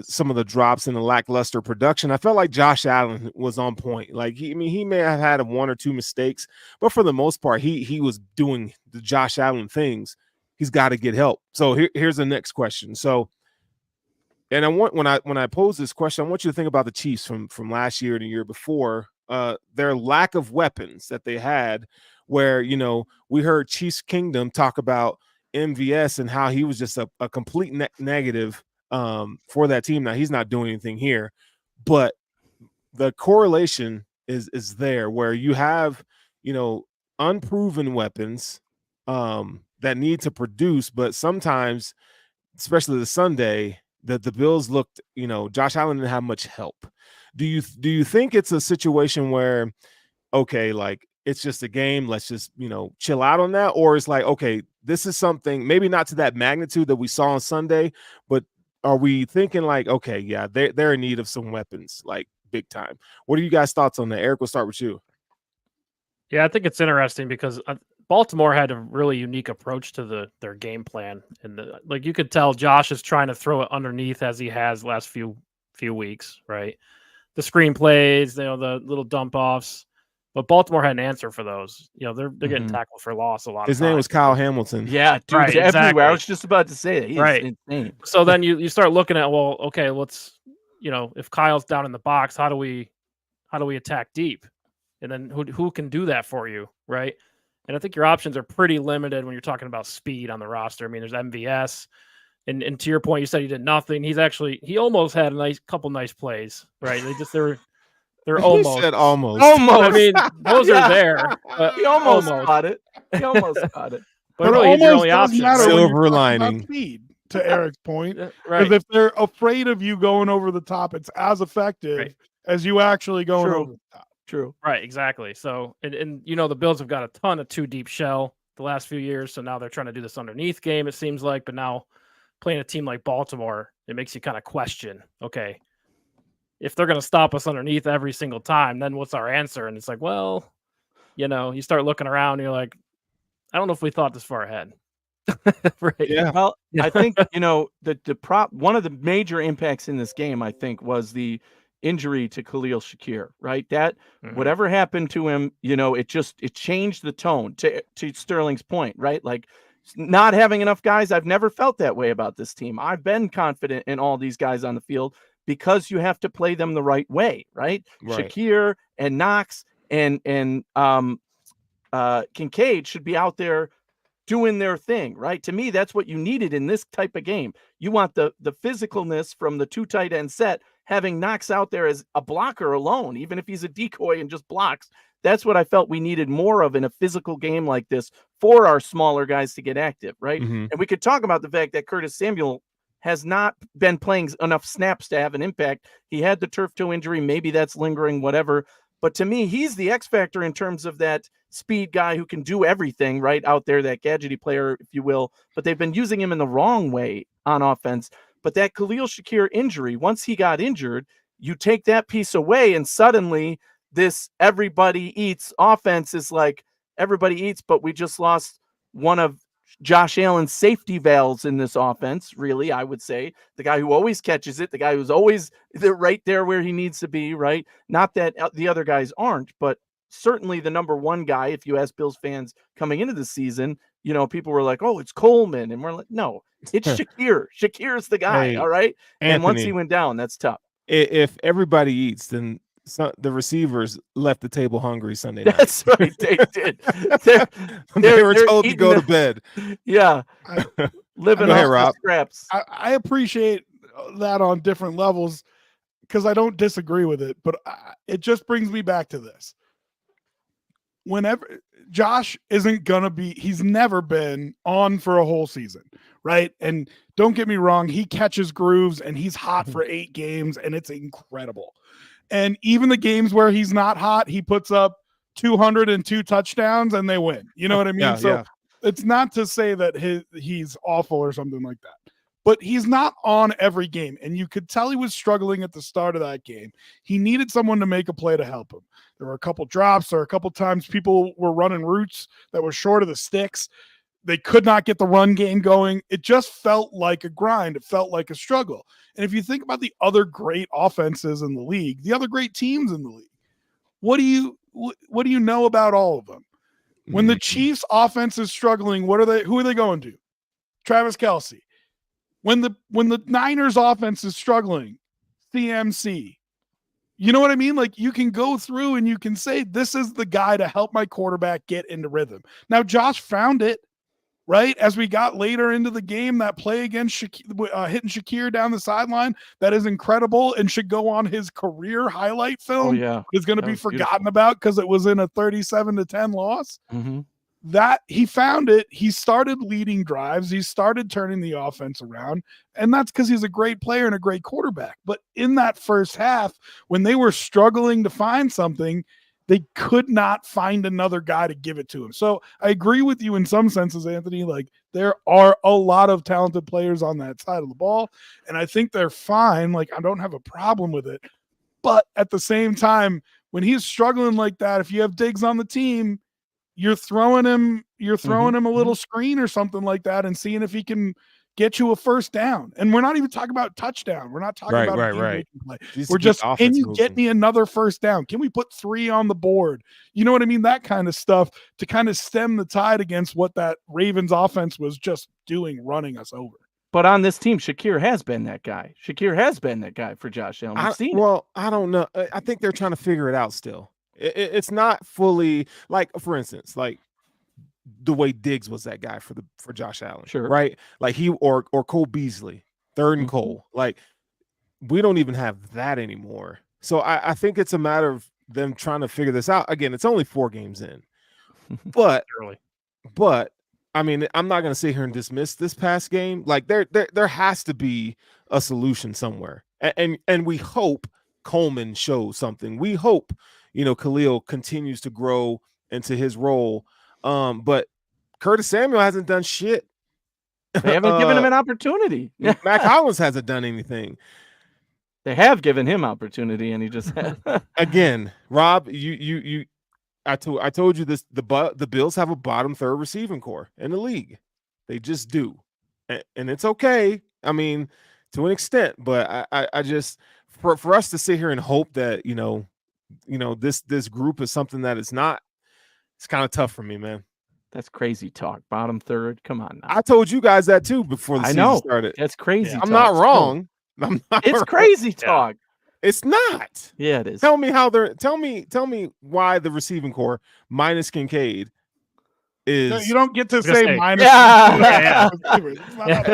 some of the drops in the lackluster production. I felt like Josh Allen was on point. Like he may have had one or two mistakes, but for the most part, he was doing the Josh Allen things. He's got to get help. So here's the next question. So, and I want when I pose this question, I want you to think about the Chiefs from last year and the year before. Their lack of weapons that they had, where we heard Chiefs Kingdom talk about MVS and how he was just a complete negative for that team. Now he's not doing anything here, but the correlation is there where you have unproven weapons that need to produce, but sometimes, especially the Sunday, that the Bills looked, Josh Allen didn't have much help. Do you think it's a situation where, okay, like it's just a game, let's just chill out on that, or it's like, okay, this is something maybe not to that magnitude that we saw on Sunday, but are we thinking like, okay, yeah, they're in need of some weapons, like big time? What are you guys' thoughts on that? Eric, we'll start with you. Yeah, I think it's interesting because Baltimore had a really unique approach to their game plan, and like you could tell Josh is trying to throw it underneath as he has the last few weeks, right? The screen plays, the little dump offs, but Baltimore had an answer for those. They're getting tackled for loss a lot. His name was Kyle Hamilton. Yeah, dude, right, everywhere. exactly. I was just about to say that. He's insane. So then you start looking at, well, okay, let's if Kyle's down in the box, how do we attack deep? And then who can do that for you, right? And I think your options are pretty limited when you're talking about speed on the roster. I mean, there's MVS, and to your point, you said he did nothing. He almost had a couple nice plays, right? They're almost. He said almost. I mean, those are there. He almost got it. He almost got it. But really, your only option. Silver lining. Speed, to Eric's point, right? Because if they're afraid of you going over the top, it's as effective as you actually going over the top. True. Right, exactly. So, and the Bills have got a ton of two deep shell the last few years. So now they're trying to do this underneath game, it seems like. But now playing a team like Baltimore, it makes you kind of question, okay, if they're going to stop us underneath every single time, then what's our answer? And it's like, well, you start looking around and you're like, I don't know if we thought this far ahead. Right. Yeah. Well, I think, one of the major impacts in this game, I think, was the injury to Khalil Shakir, right? That whatever happened to him, it changed the tone to Sterling's point, right? Like not having enough guys. I've never felt that way about this team. I've been confident in all these guys on the field because you have to play them the right way, right? Shakir and Knox and Kincaid should be out there doing their thing, right? To me, that's what you needed in this type of game. You want the physicalness from the two tight end set, having Knox out there as a blocker alone, even if he's a decoy and just blocks. That's what I felt we needed more of in a physical game like this for our smaller guys to get active, right? And we could talk about the fact that Curtis Samuel has not been playing enough snaps to have an impact. He had the turf toe injury. Maybe that's lingering, whatever. But to me, he's the X factor in terms of that speed guy who can do everything right out there, that gadgety player, if you will. But they've been using him in the wrong way on offense. But that Khalil Shakir injury, once he got injured, you take that piece away and suddenly this everybody eats offense is like everybody eats, but we just lost one of Josh Allen's safety valves in this offense, really, I would say. The guy who always catches it, the guy who's always right there where he needs to be, right? Not that the other guys aren't, but certainly the number one guy, if you ask Bills fans coming into the season, people were like, oh, it's Coleman. And we're like, no, it's Shakir. Shakir's the guy, all right? Anthony, and once he went down, that's tough. If everybody eats, then the receivers left the table hungry Sunday night. That's right. They did. They were told to go to bed. Yeah. Living off the scraps. I appreciate that on different levels because I don't disagree with it, but it just brings me back to this. Whenever Josh isn't going to be, he's never been on for a whole season, right? And don't get me wrong, he catches grooves and he's hot for 8 games and it's incredible. And even the games where he's not hot, he puts up 202 touchdowns and they win. You know what I mean? Yeah, So yeah. it's not to say that he's awful or something like that, but he's not on every game. And you could tell he was struggling at the start of that game. He needed someone to make a play to help him. There were a couple drops. There were a couple times people were running routes that were short of the sticks. They could not get the run game going. It just felt like a grind. It felt like a struggle. And if you think about the other great offenses in the league, the other great teams in the league, what do you know about all of them? When the Chiefs offense is struggling, who are they going to? Travis Kelce. When the Niners offense is struggling, CMC. You know what I mean? Like, you can go through and you can say, this is the guy to help my quarterback get into rhythm. Now, Josh found it, right? As we got later into the game, that play against hitting Shakir down the sideline, that is incredible and should go on his career highlight film. Oh, yeah. It's going to be forgotten about because it was in a 37-10 loss. Mm-hmm. That he found it. He started leading drives. He started turning the offense around. And that's because he's a great player and a great quarterback. But in that first half, when they were struggling to find something, they could not find another guy to give it to him. So I agree with you in some senses, Anthony. Like, there are a lot of talented players on that side of the ball, and I think they're fine. Like, I don't have a problem with it. But at the same time, when he's struggling like that, if you have Diggs on the team, you're throwing him a little screen or something like that and seeing if he can get you a first down. And we're not even talking about touchdown. We're not talking about a game-making play. We're just, can you get me another first down? Can we put 3 on the board? You know what I mean? That kind of stuff to kind of stem the tide against what that Ravens offense was just doing, running us over. But on this team, Shakir has been that guy. Shakir has been that guy for Josh Allen. I don't know. I think they're trying to figure it out still. It's not fully, like, for instance, like the way Diggs was that guy for Josh Allen, sure, right? Like he or Cole Beasley, third and Cole. Like, we don't even have that anymore. So I think it's a matter of them trying to figure this out. Again, it's only 4 games in, but I mean, I'm not going to sit here and dismiss this past game. Like, there has to be a solution somewhere, and we hope Coleman shows something. We hope, Khalil continues to grow into his role. But Curtis Samuel hasn't done shit. They haven't given him an opportunity. Mac Hollins hasn't done anything. They have given him opportunity, and he just had. Again, Rob, I told you this. The Bills have a bottom 3rd receiving core in the league. They just do, and it's okay. I mean, to an extent, but I just for us to sit here and hope that this group is something that it's not. It's kind of tough for me, man. That's crazy talk. Bottom 3rd. Come on now. I told you guys that too before the season started. That's crazy. I'm not wrong. It's crazy talk. It's not. Yeah, it is. Tell me tell me why the receiving core minus Kincaid is. No, you don't get to say minus.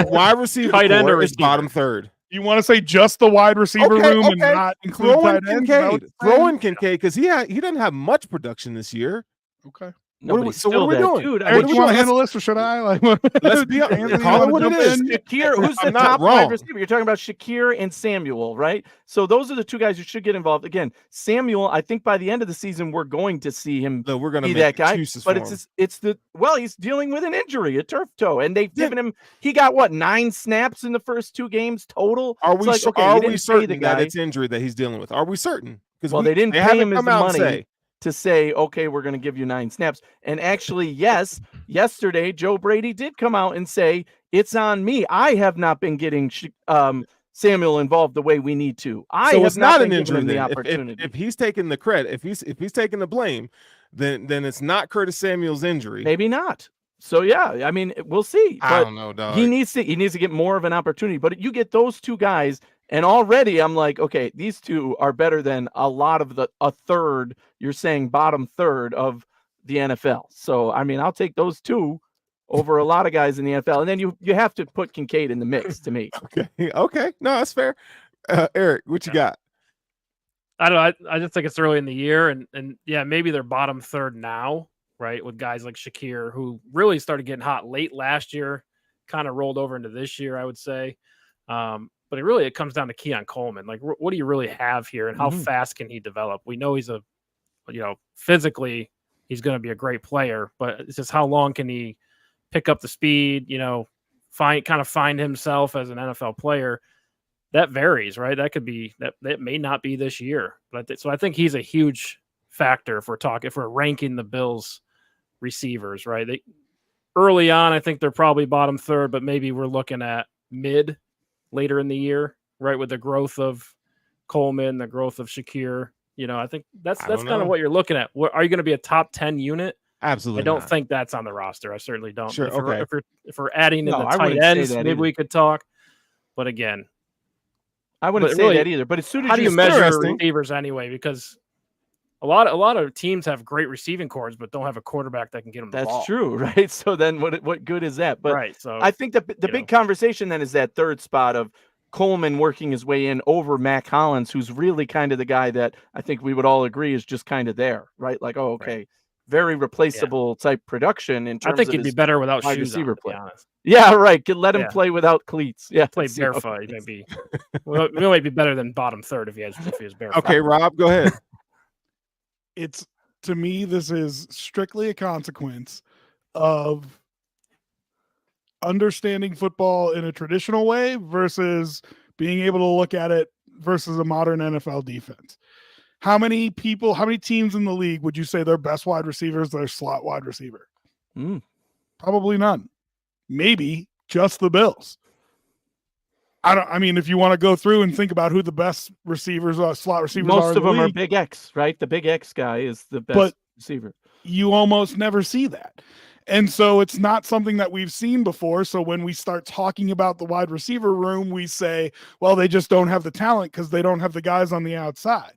Wide receiver core is bottom 3rd. You want to say just the wide receiver room and not include tight ends? Throw in Kincaid because he doesn't have much production this year. Okay. What are we doing? Dude, Eric, you want to handle this or should I? Let's be call it what it is. Shakir, who's the top wide receiver? You're talking about Shakir and Samuel, right? So those are the 2 guys who should get involved. Again, Samuel, I think by the end of the season, we're going to see him be that guy. But he's dealing with an injury, a turf toe, and they've given him. He got 9 snaps in the first 2 games total. Are we certain that it's injury that he's dealing with? Are we certain? Because they didn't pay him his money to say, okay, we're going to give you 9 snaps. And actually, yes, yesterday, Joe Brady did come out and say, it's on me. I have not been getting Samuel involved the way we need to. It's not an injury. The opportunity. If he's taking the credit, if he's taking the blame, then it's not Curtis Samuel's injury. Maybe not. So yeah, I mean, we'll see. I don't know, dog. He needs to get more of an opportunity. But you get those 2 guys. And already I'm like, okay, these 2 are better than a lot of a third, you're saying bottom 3rd of the NFL. So, I mean, I'll take those 2 over a lot of guys in the NFL. And then you have to put Kincaid in the mix to me. Okay. No, that's fair. Eric, what you got? I don't know. I just think it's early in the year. And yeah, maybe they're bottom 3rd now, right? With guys like Shakir, who really started getting hot late last year, kind of rolled over into this year, I would say. But it comes down to Keon Coleman. Like, what do you really have here, and how fast can he develop? We know he's physically he's going to be a great player, but it's just how long can he pick up the speed? Find himself as an NFL player. That varies, right? That could be that may not be this year, but so I think he's a huge factor if we're ranking the Bills receivers, right? Early on, I think they're probably bottom third, but maybe we're looking at mid later in the year, right? With the growth of Coleman, the growth of Shakir, I think that's kind of what you're looking at. Are you going to be a top 10 unit? Absolutely. I don't think that's on the roster. I certainly don't. Sure. If we're adding in the I tight wouldn't say ends, that maybe either. we could talk. But again, I wouldn't say that either. But as soon as how do you measure interesting. receivers anyway? Because a lot of teams have great receiving corps, but don't have a quarterback that can get them the ball. That's true, right? So then what good is that? But right. So I think the big conversation then is that third spot of Coleman working his way in over Mac Hollins, who's really kind of the guy that I think we would all agree is just kind of there, right? Like, oh, okay, right. Very replaceable type production in terms I think of he'd be better without wide shoes receiver on, to be play. honest. Yeah, right. Let him play without cleats. Yeah, play barefoot. He might be. Well, he might be better than bottom third if he was barefoot. Okay, Rob, go ahead. To me, this is strictly a consequence of understanding football in a traditional way versus being able to look at it versus a modern NFL defense. How many teams in the league would you say their best wide receiver is their slot wide receiver? Probably none. Maybe just the Bills. If you want to go through and think about who the best receivers are, slot receivers are, most of them are Big X, right? The Big X guy is the best receiver. You almost never see that. And so it's not something that we've seen before. So when we start talking about the wide receiver room, we say, well, they just don't have the talent because they don't have the guys on the outside.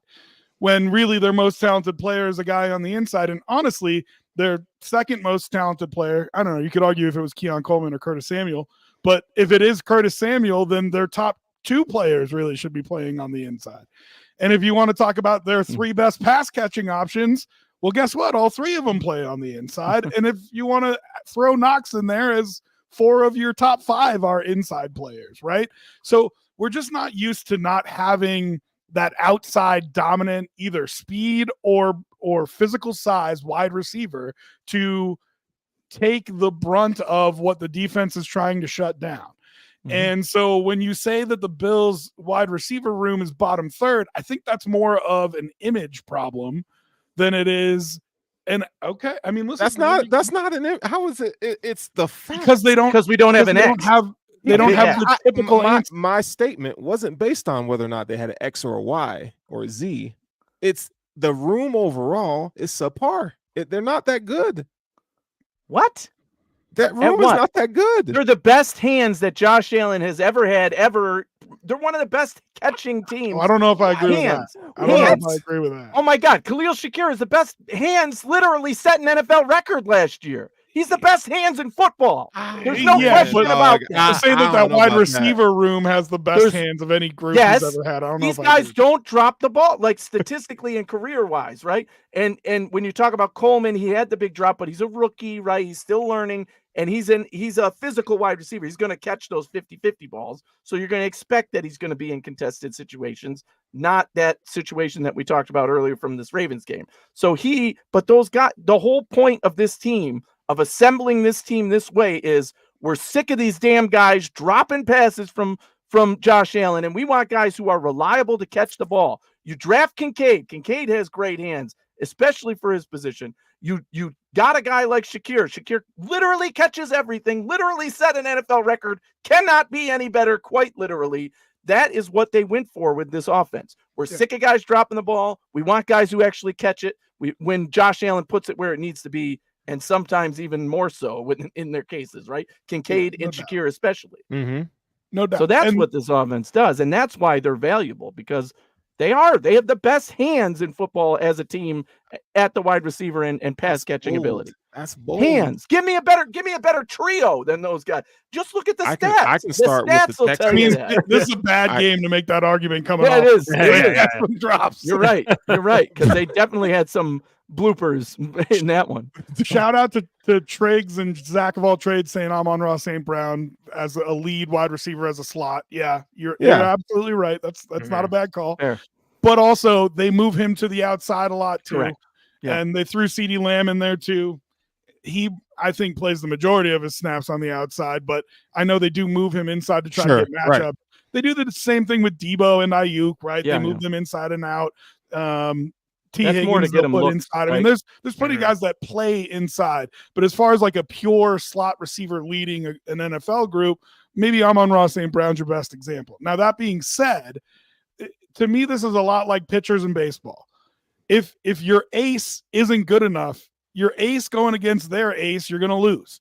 When really their most talented player is a guy on the inside. And honestly, their second most talented player, I don't know, you could argue if it was Keon Coleman or Curtis Samuel, but if it is Curtis Samuel, then their top two players really should be playing on the inside. And if you want to talk about their three best pass catching options, well, guess what? All three of them play on the inside. And if you want to throw Knox in there, as 4 of your top 5 are inside players, right? So we're just not used to not having that outside dominant either speed or physical size wide receiver to take the brunt of what the defense is trying to shut down. And so when you say that the Bills wide receiver room is bottom third, I think that's more of an image problem than it is. And okay, I mean, listen, that's not an. How is it? It's the fact because we don't have an X. They don't have the typical my statement wasn't based on whether or not they had an X or a Y or a Z. It's the room overall is subpar. They're not that good. What? That room is not that good. They're the best hands that Josh Allen has ever had, ever. They're one of the best catching teams. I don't know if I agree with that. I don't know if I agree with that. Oh, my God. Khalil Shakir is the best hands, literally set an NFL record last year. He's the best hands in football. There's no question about that. To say that wide receiver room has the best hands of any group he's ever had. I don't know. These guys don't drop the ball, like statistically and career-wise, right? And when you talk about Coleman, he had the big drop, but he's a rookie, right? He's still learning, and he's a physical wide receiver. He's going to catch those 50-50 balls, so you're going to expect that he's going to be in contested situations, not that situation that we talked about earlier from this Ravens game. But those guys, the whole point of this team, of assembling this team this way, is we're sick of these damn guys dropping passes from Josh Allen, and we want guys who are reliable to catch the ball. You draft Kincaid. Kincaid has great hands, especially for his position. You got a guy like Shakir. Shakir literally catches everything, literally set an NFL record, cannot be any better, quite literally. That is what they went for with this offense. We're sick of guys dropping the ball. We want guys who actually catch it. When Josh Allen puts it where it needs to be, and sometimes even more so in their cases, right? Kincaid and Shakir especially. No doubt. So that's what this offense does, and that's why they're valuable, because they have the best hands in football as a team at the wide receiver and pass catching ability. That's bold. Hands. Give me a better trio than those guys. Just look at the stats. I can start with the will Texans. tell I mean, you that. this is a bad game to make that argument coming Yeah, off. it is. Yeah. Some drops. You're right. You're right. Because they definitely had some bloopers in that one. Shout out to Triggs and Zach of all trades saying Amon-Ra St. Brown as a lead wide receiver as a slot. Yeah, you're absolutely right. That's not a bad call. Fair. But also they move him to the outside a lot too. Correct. Yeah. And they threw CeeDee Lamb in there too. He, I think, plays the majority of his snaps on the outside, but I know they do move him inside to try to get matchup. Right. They do the same thing with Debo and Ayuk, right? Yeah, they move them inside and out. T. That's Higgins more to get him put looks, inside. right? I mean, there's plenty of guys that play inside, but as far as like a pure slot receiver leading an NFL group, maybe Amon-Ra St. Brown's your best example. Now, that being said, to me, this is a lot like pitchers in baseball. If your ace isn't good enough, your ace going against their ace, you're going to lose.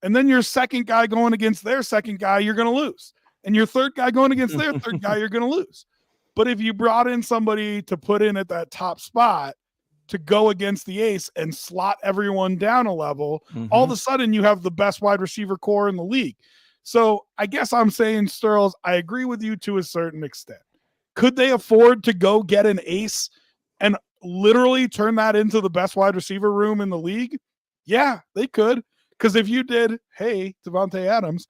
And then your second guy going against their second guy, you're going to lose. And your third guy going against their third guy, you're going to lose. But if you brought in somebody to put in at that top spot to go against the ace and slot everyone down a level, all of a sudden you have the best wide receiver core in the league. So I guess I'm saying, Sterls, I agree with you to a certain extent. Could they afford to go get an ace and literally turn that into the best wide receiver room in the league? Yeah, they could. Because if you did, hey, Devontae Adams,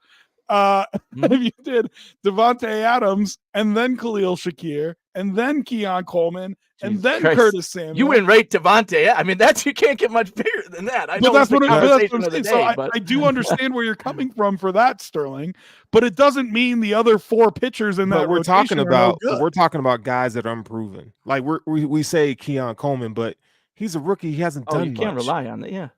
if you did Devontae Adams and then Khalil Shakir and then Keon Coleman and then Curtis Samuel. You went right Devontae. I mean, you can't get much bigger than that. I know that's what I'm saying. saying. So I do understand where you're coming from for that, Sterling, but it doesn't mean the other four pitchers in that. But we're talking about guys that are unproven. Like we say Keon Coleman, but he's a rookie. He hasn't done much. You can't rely on that. Yeah.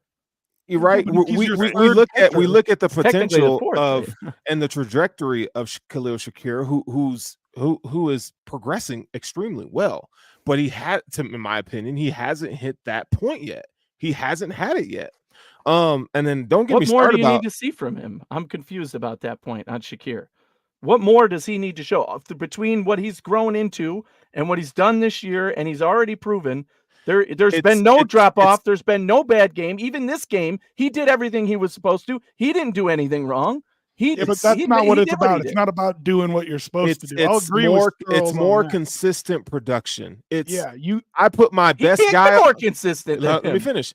You're right. We look at the potential of and the trajectory of Khalil Shakir, who is progressing extremely well. But in my opinion, he hasn't hit that point yet. He hasn't had it yet. And then don't get me started. What more do you need to see from him? I'm confused about that point on Shakir. What more does he need to show between what he's grown into and what he's done this year? And he's already proven. There's been no drop off. There's been no bad game. Even this game, he did everything he was supposed to. He didn't do anything wrong. But that's not what it's about. It's not about doing what you're supposed to do. I'll agree with it's more consistent production. I put my best guy more consistent. Let me finish.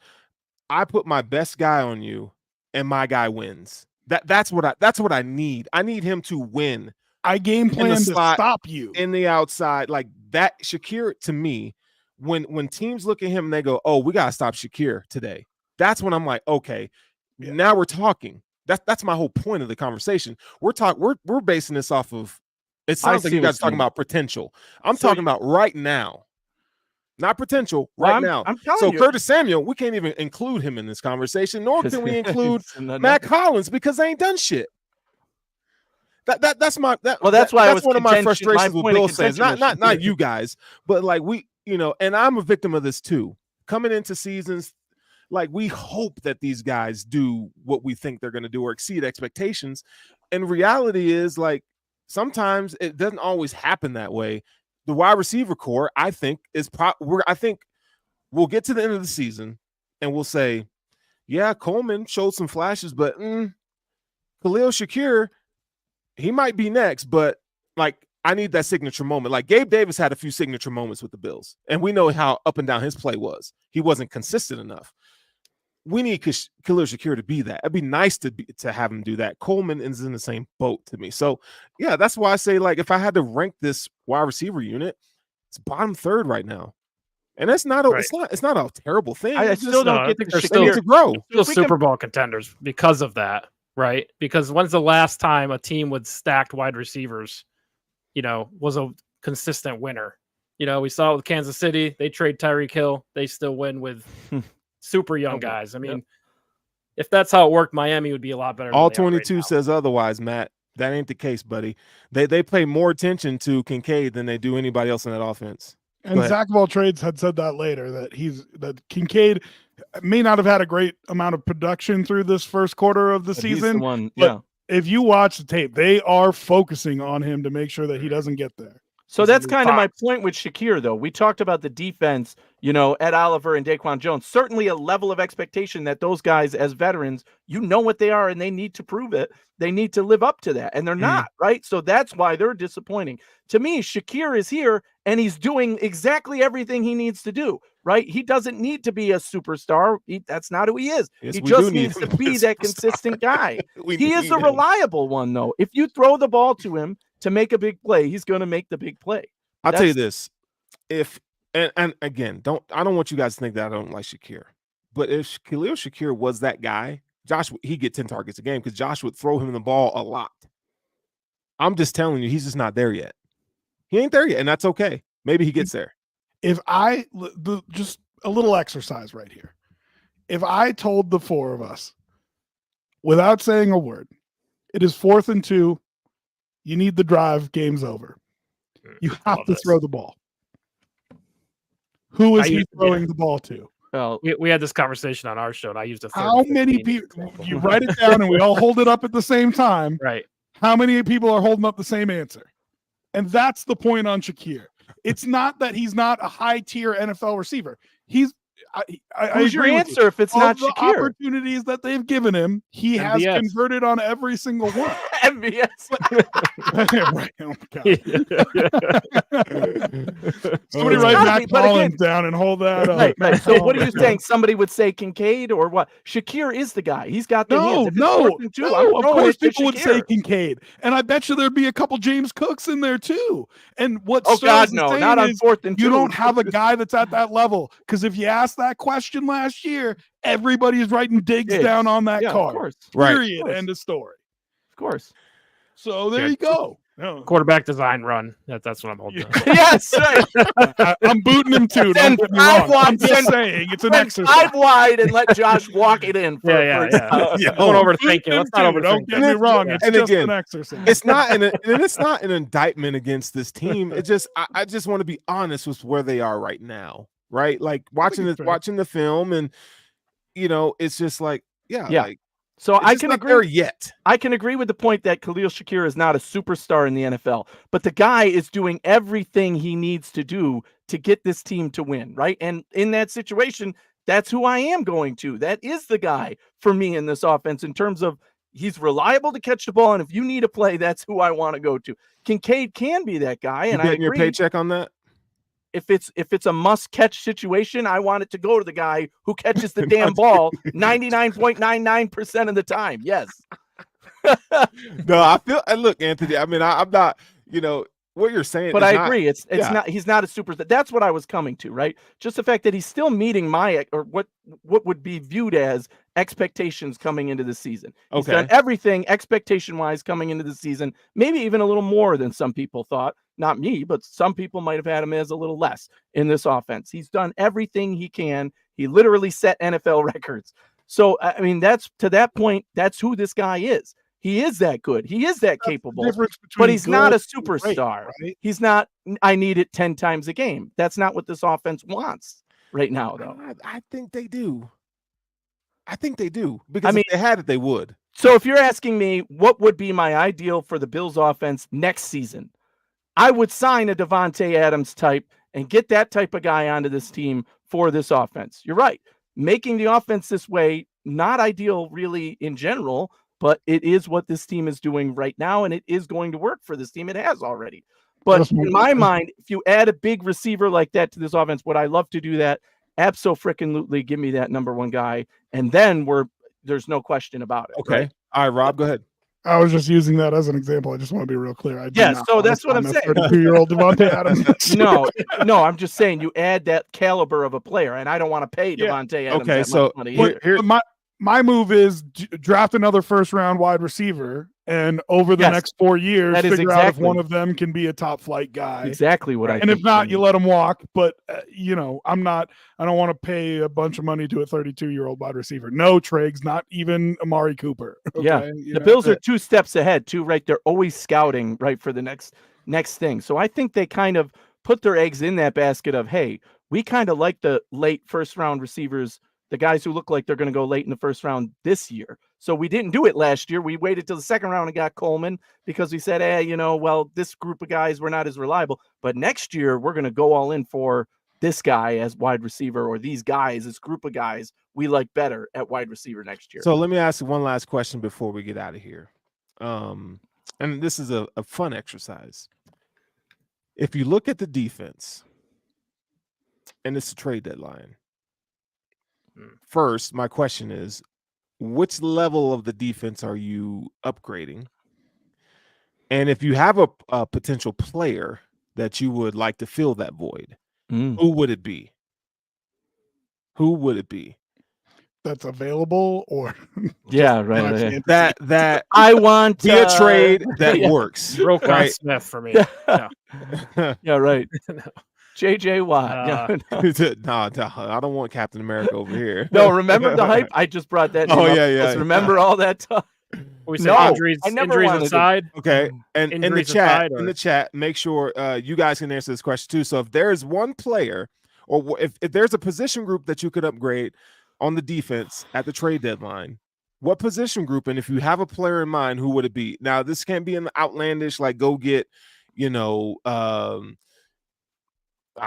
I put my best guy on you, and my guy wins. That's what I need. I need him to win. I game plan to stop you in the outside like that. Shakir, to me, when teams look at him and they go, "Oh, we gotta stop Shakir today," that's when I'm like, "Okay, now we're talking." That's my whole point of the conversation. We're basing this off of. It sounds like you guys are talking about potential. I'm talking about right now, not potential. Now. I'm telling you. Curtis Samuel, we can't even include him in this conversation, nor can we include Matt Collins because they ain't done shit. That's why that's one of my frustrations with Bill saying, not you guys, but like and I'm a victim of this too. Coming into seasons, like we hope that these guys do what we think they're going to do or exceed expectations. And reality is like sometimes it doesn't always happen that way. The wide receiver core, I think, I think we'll get to the end of the season and we'll say, yeah, Coleman showed some flashes, but Khalil Shakir, he might be next, but like I need that signature moment. Like Gabe Davis had a few signature moments with the Bills, and we know how up and down his play was. He wasn't consistent enough. We need Khalil Shakir to be that. It'd be nice to have him do that. Coleman is in the same boat to me. So yeah, that's why I say like if I had to rank this wide receiver unit, it's bottom third right now. And that's not it's not a terrible thing. I still don't get they're still to grow. Still Super Bowl contenders because of that, right? Because when's the last time a team with stacked wide receivers, was a consistent winner? We saw it with Kansas City. They trade Tyreek Hill. They still win with super young guys. I mean, if that's how it worked, Miami would be a lot better. All 22 says otherwise, Matt. That ain't the case, buddy. They pay more attention to Kincaid than they do anybody else in that offense. And Zach of all trades had said that later that Kincaid may not have had a great amount of production through this first quarter of the season. If you watch the tape, they are focusing on him to make sure that he doesn't get there. So He's a that's new kind of my Fox. point with Shakir, though. We talked about the defense, Ed Oliver and Daquan Jones. Certainly a level of expectation that those guys, as veterans, what they are, and they need to prove it. They need to live up to that, and they're not, right? So that's why they're disappointing. To me, Shakir is here, and he's doing exactly everything he needs to do, right? He doesn't need to be a superstar. That's not who he is. Yes, He we do just need needs him to to be a be that superstar. consistent guy. We He is need a him. reliable one, though. If you throw the ball to him to make a big play, he's going to make the big play. I'll tell you this: and again, I don't want you guys to think that I don't like Shakir, but if Khalil Shakir was that guy, Josh, he'd get 10 targets a game because Josh would throw him the ball a lot. I'm just telling you, he's just not there yet. He ain't there yet, and that's okay. Maybe he gets there. If just a little exercise right here. If I told the four of us, without saying a word, it is 4th and 2, you need the drive, game's over. You have to throw the ball. Who is he throwing the ball to? Well, we had this conversation on our show, and I used a third how many people? You write it down, and we all hold it up at the same time. Right. How many people are holding up the same answer? And that's the point on Shakir. It's not that he's not a high-tier NFL receiver. He's who's your answer if it's not the Shakir? Opportunities that they've given him, he has MVS. Converted on every single one. MVS. Right. Oh, God. Somebody write Matt Collins down and hold that up. Right. So what are you saying? Somebody would say Kincaid or what? Shakir is the guy. He's got the hands. If it's 4th and 2, of course people would say Kincaid. And I bet you there'd be a couple James Cooks in there too. And what God, no, not on 4th and 2. You don't have a guy that's at that level. Because if you asked that question last year, everybody's writing digs down on that card. Of course. Period. End of story. Of course. So there you go. Quarterback design run. That's what I'm holding. Yes, right. I'm booting him too. Don't get me wrong. I'm just saying it's an exercise. 5 wide and let Josh walk it in. Yeah. Don't overthink it. Let's not overthink Don't get me wrong. It's just an exercise. It's not an indictment against this team. It just I just want to be honest with where they are right now. Right, like watching the film, and it's just like like. So I can agree. There yet. I can agree with the point that Khalil Shakir is not a superstar in the NFL, but the guy is doing everything he needs to do to get this team to win, right? And in that situation, that's who I am going to. That is the guy for me in this offense in terms of he's reliable to catch the ball, and if you need a play, that's who I want to go to. Kincaid can be that guy, and I agree. Your paycheck on that? If it's a must-catch situation, I want it to go to the guy who catches the damn ball 99.99% of the time. Yes. No, look, Anthony. I mean, I'm not. What you're saying, but I agree. It's not. He's not a superstar. That's what I was coming to, right? Just the fact that he's still meeting my or what would be viewed as expectations coming into the season. He's done everything expectation-wise coming into the season. Maybe even a little more than some people thought. Not me, but some people might have had him as a little less in this offense. He's done everything he can. He literally set NFL records. So, I mean, that's to that point, that's who this guy is. He is that good. He is that capable, but he's not a superstar. Right? He's not, I need it 10 times a game. That's not what this offense wants right now, though. I think they do. Because if they had it, they would. So if you're asking me what would be my ideal for the Bills offense next season, I would sign a Devontae Adams type and get that type of guy onto this team for this offense. You're right. Making the offense this way, not ideal really in general, but it is what this team is doing right now, and it is going to work for this team. It has already. But in my mind, if you add a big receiver like that to this offense, would I love to do that? Abso-freaking-lutely, give me that number one guy, and then there's no question about it. Okay. Right? All right, Rob, go ahead. I was just using that as an example. I just want to be real clear. So that's what I'm saying. 32-year-old Devontae Adams. No, I'm just saying you add that caliber of a player, and I don't want to pay Devontae Adams that much money here. My move is draft another first-round wide receiver, and over the next 4 years, figure out if one of them can be a top-flight guy. Exactly what I think. And if not, you let him walk. But, I don't want to pay a bunch of money to a 32-year-old wide receiver. No, Triggs, not even Amari Cooper. Okay? Yeah, the Bills are 2 steps ahead, too, right? They're always scouting, right, for the next thing. So I think they kind of put their eggs in that basket of, hey, we kind of like the late first-round receivers the guys who look like they're going to go late in the first round this year. So we didn't do it last year. We waited till the second round and got Coleman because we said, well, this group of guys, we're not as reliable. But next year, we're going to go all in for this guy as wide receiver, or these guys, this group of guys we like better at wide receiver next year. So let me ask you one last question before we get out of here. And this is a fun exercise. If you look at the defense, and it's a trade deadline, first, my question is, which level of the defense are you upgrading? And if you have a potential player that you would like to fill that void, who would it be? Who would it be? That's available, or right. That I want be a trade that works. Roquan right? Smith for me. Yeah, right. JJ Watt. No, I don't want Captain America over here. No, remember the hype? I just brought that. Yeah. Remember all that time? We said injuries aside. Okay, and in the chat, make sure you guys can answer this question too. So if there's one player, or if there's a position group that you could upgrade on the defense at the trade deadline, what position group? And if you have a player in mind, who would it be? Now, this can't be an outlandish, like go get, I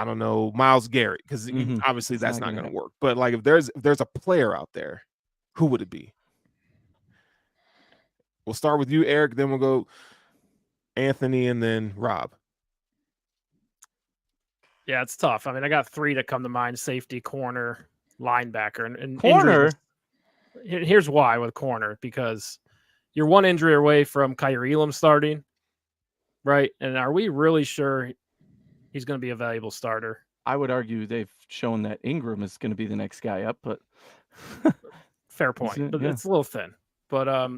don't know, Myles Garrett, because obviously that's not going to work. But like if there's a player out there, who would it be? We'll start with you, Eric, then we'll go Anthony, and then Rob. Yeah, it's tough. I mean, I got three that come to mind: safety, corner, linebacker. And corner? Here's why with corner, because you're one injury away from Kyrie Elam starting, right? And are we really sure he's going to be a valuable starter? I would argue they've shown that Ingram is going to be the next guy up, but fair point. But it's a little thin. But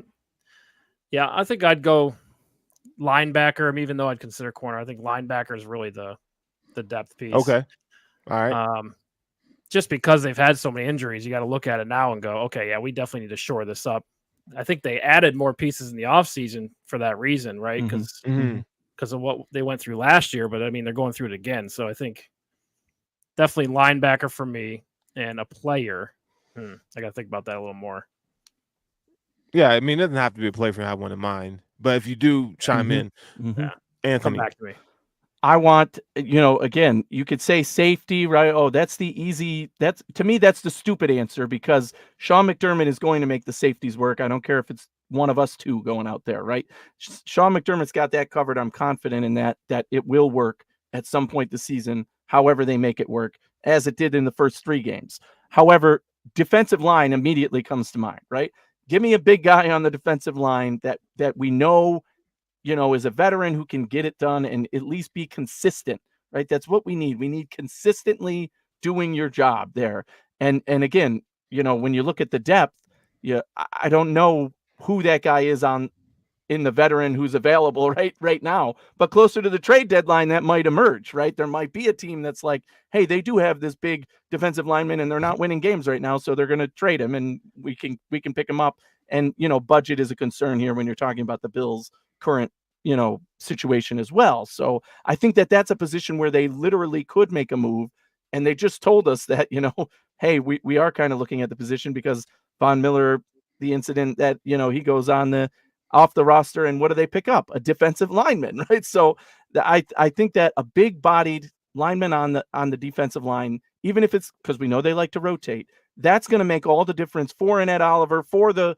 yeah, I think I'd go linebacker. Even though I'd consider corner, I think linebacker is really the depth piece. Okay, all right. Just because they've had so many injuries, you got to look at it now and go, okay, yeah, we definitely need to shore this up. I think they added more pieces in the offseason for that reason, right? Because of what they went through last year. But I mean, they're going through it again. So I think definitely linebacker for me, and a player. I got to think about that a little more. Yeah, I mean, it doesn't have to be a player if you have one in mind. But if you do chime in, Anthony. Come back to me. I want, again, you could say safety, right? Oh, that's the easy, to me, that's the stupid answer, because Sean McDermott is going to make the safeties work. I don't care if it's one of us two going out there, right? Sean McDermott's got that covered. I'm confident in that it will work at some point this season, however they make it work, as it did in the first 3 games. However, defensive line immediately comes to mind, right? Give me a big guy on the defensive line that we know, is a veteran who can get it done and at least be consistent, right? That's what we need. We need consistently doing your job there. And again, when you look at the depth, I don't know who that guy is in the veteran who's available right now, but closer to the trade deadline, that might emerge, right? There might be a team that's like, hey, they do have this big defensive lineman and they're not winning games right now, so they're going to trade him and we can pick him up. And, budget is a concern here when you're talking about the Bills' current, situation as well. So I think that's a position where they literally could make a move. And they just told us that, hey, we are kind of looking at the position because Von Miller, the incident that, he goes off the roster, and what do they pick up? A defensive lineman, right? So I think that a big bodied lineman on the defensive line, even if it's because we know they like to rotate, that's going to make all the difference for an Ed Oliver, for the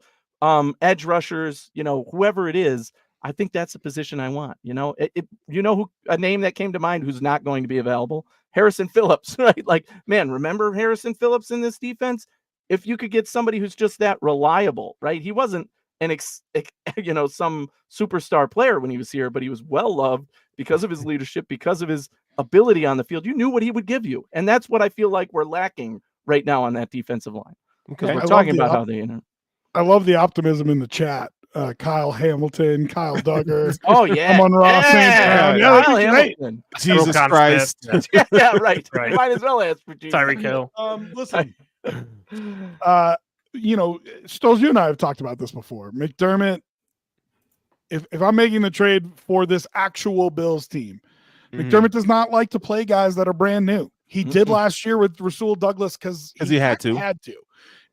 edge rushers, whoever it is. I think that's the position I want. Who a name that came to mind who's not going to be available? Harrison Phillips, right? Like, man, remember Harrison Phillips in this defense? If you could get somebody who's just that reliable, right? He wasn't some superstar player when he was here, but he was well loved because of his leadership, because of his ability on the field. You knew what he would give you, and that's what I feel like we're lacking right now on that defensive line. Because we're talking about how they. I love the optimism in the chat. Kyle Hamilton, Kyle Duggar. Oh yeah, Amon-Ra St. Brown. Yeah, Kyle Hamilton. Jesus Christ. Yeah, right. Might as well ask for Jesus. Tyreek Hill. Listen, Stoles, you and I have talked about this before. McDermott, if I'm making the trade for this actual Bills team, McDermott does not like to play guys that are brand new. He did last year with Rasul Douglas because he had to.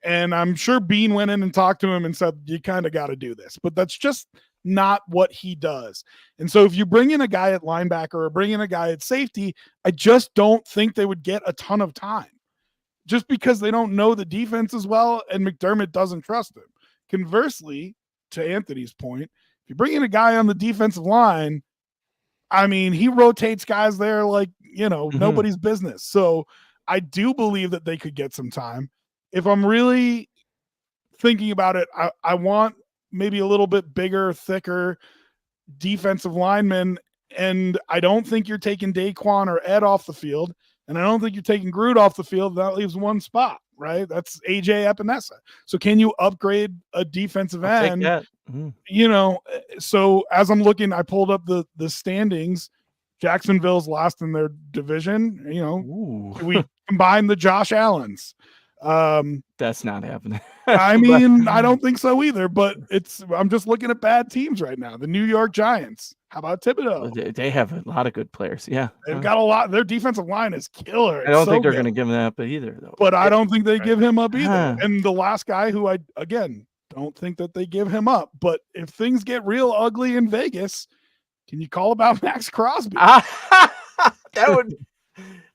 And I'm sure Bean went in and talked to him and said, you kind of got to do this. But that's just not what he does. And so if you bring in a guy at linebacker or bring in a guy at safety, I just don't think they would get a ton of time just because they don't know the defense as well and McDermott doesn't trust him. Conversely, to Anthony's point, if you bring in a guy on the defensive line, I mean, he rotates guys there like, nobody's business. So I do believe that they could get some time. If I'm really thinking about it, I want maybe a little bit bigger, thicker defensive linemen. And I don't think you're taking Daquan or Ed off the field. And I don't think you're taking Groot off the field. That leaves one spot, right? That's AJ Epinesa. So can you upgrade a defensive end? So as I'm looking, I pulled up the standings. Jacksonville's last in their division. We combine the Josh Allens. That's not happening. I mean, I don't think so either, but I'm just looking at bad teams right now. The New York Giants. How about Thibodeau? They have a lot of good players. Yeah. They've got a lot. Their defensive line is killer. I don't think they're going to give him up either, though. But I don't think they give him up either. And the last guy who I, again, don't think that they give him up. But if things get real ugly in Vegas, can you call about Max Crosby? That would.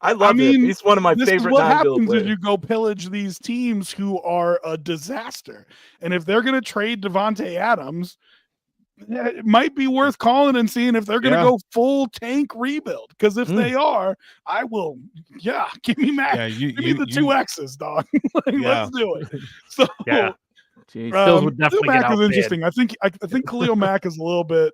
I love him. He's one of my favorite. What happens is you go pillage these teams who are a disaster, and if they're going to trade Devontae Adams, it might be worth calling and seeing if they're going to go full tank rebuild. Because if they are, I will. Yeah, give me Max. Yeah, give me the 2 X's, dog. Let's do it. So Stills would definitely Mack get is interesting. I think Khalil Mack is a little bit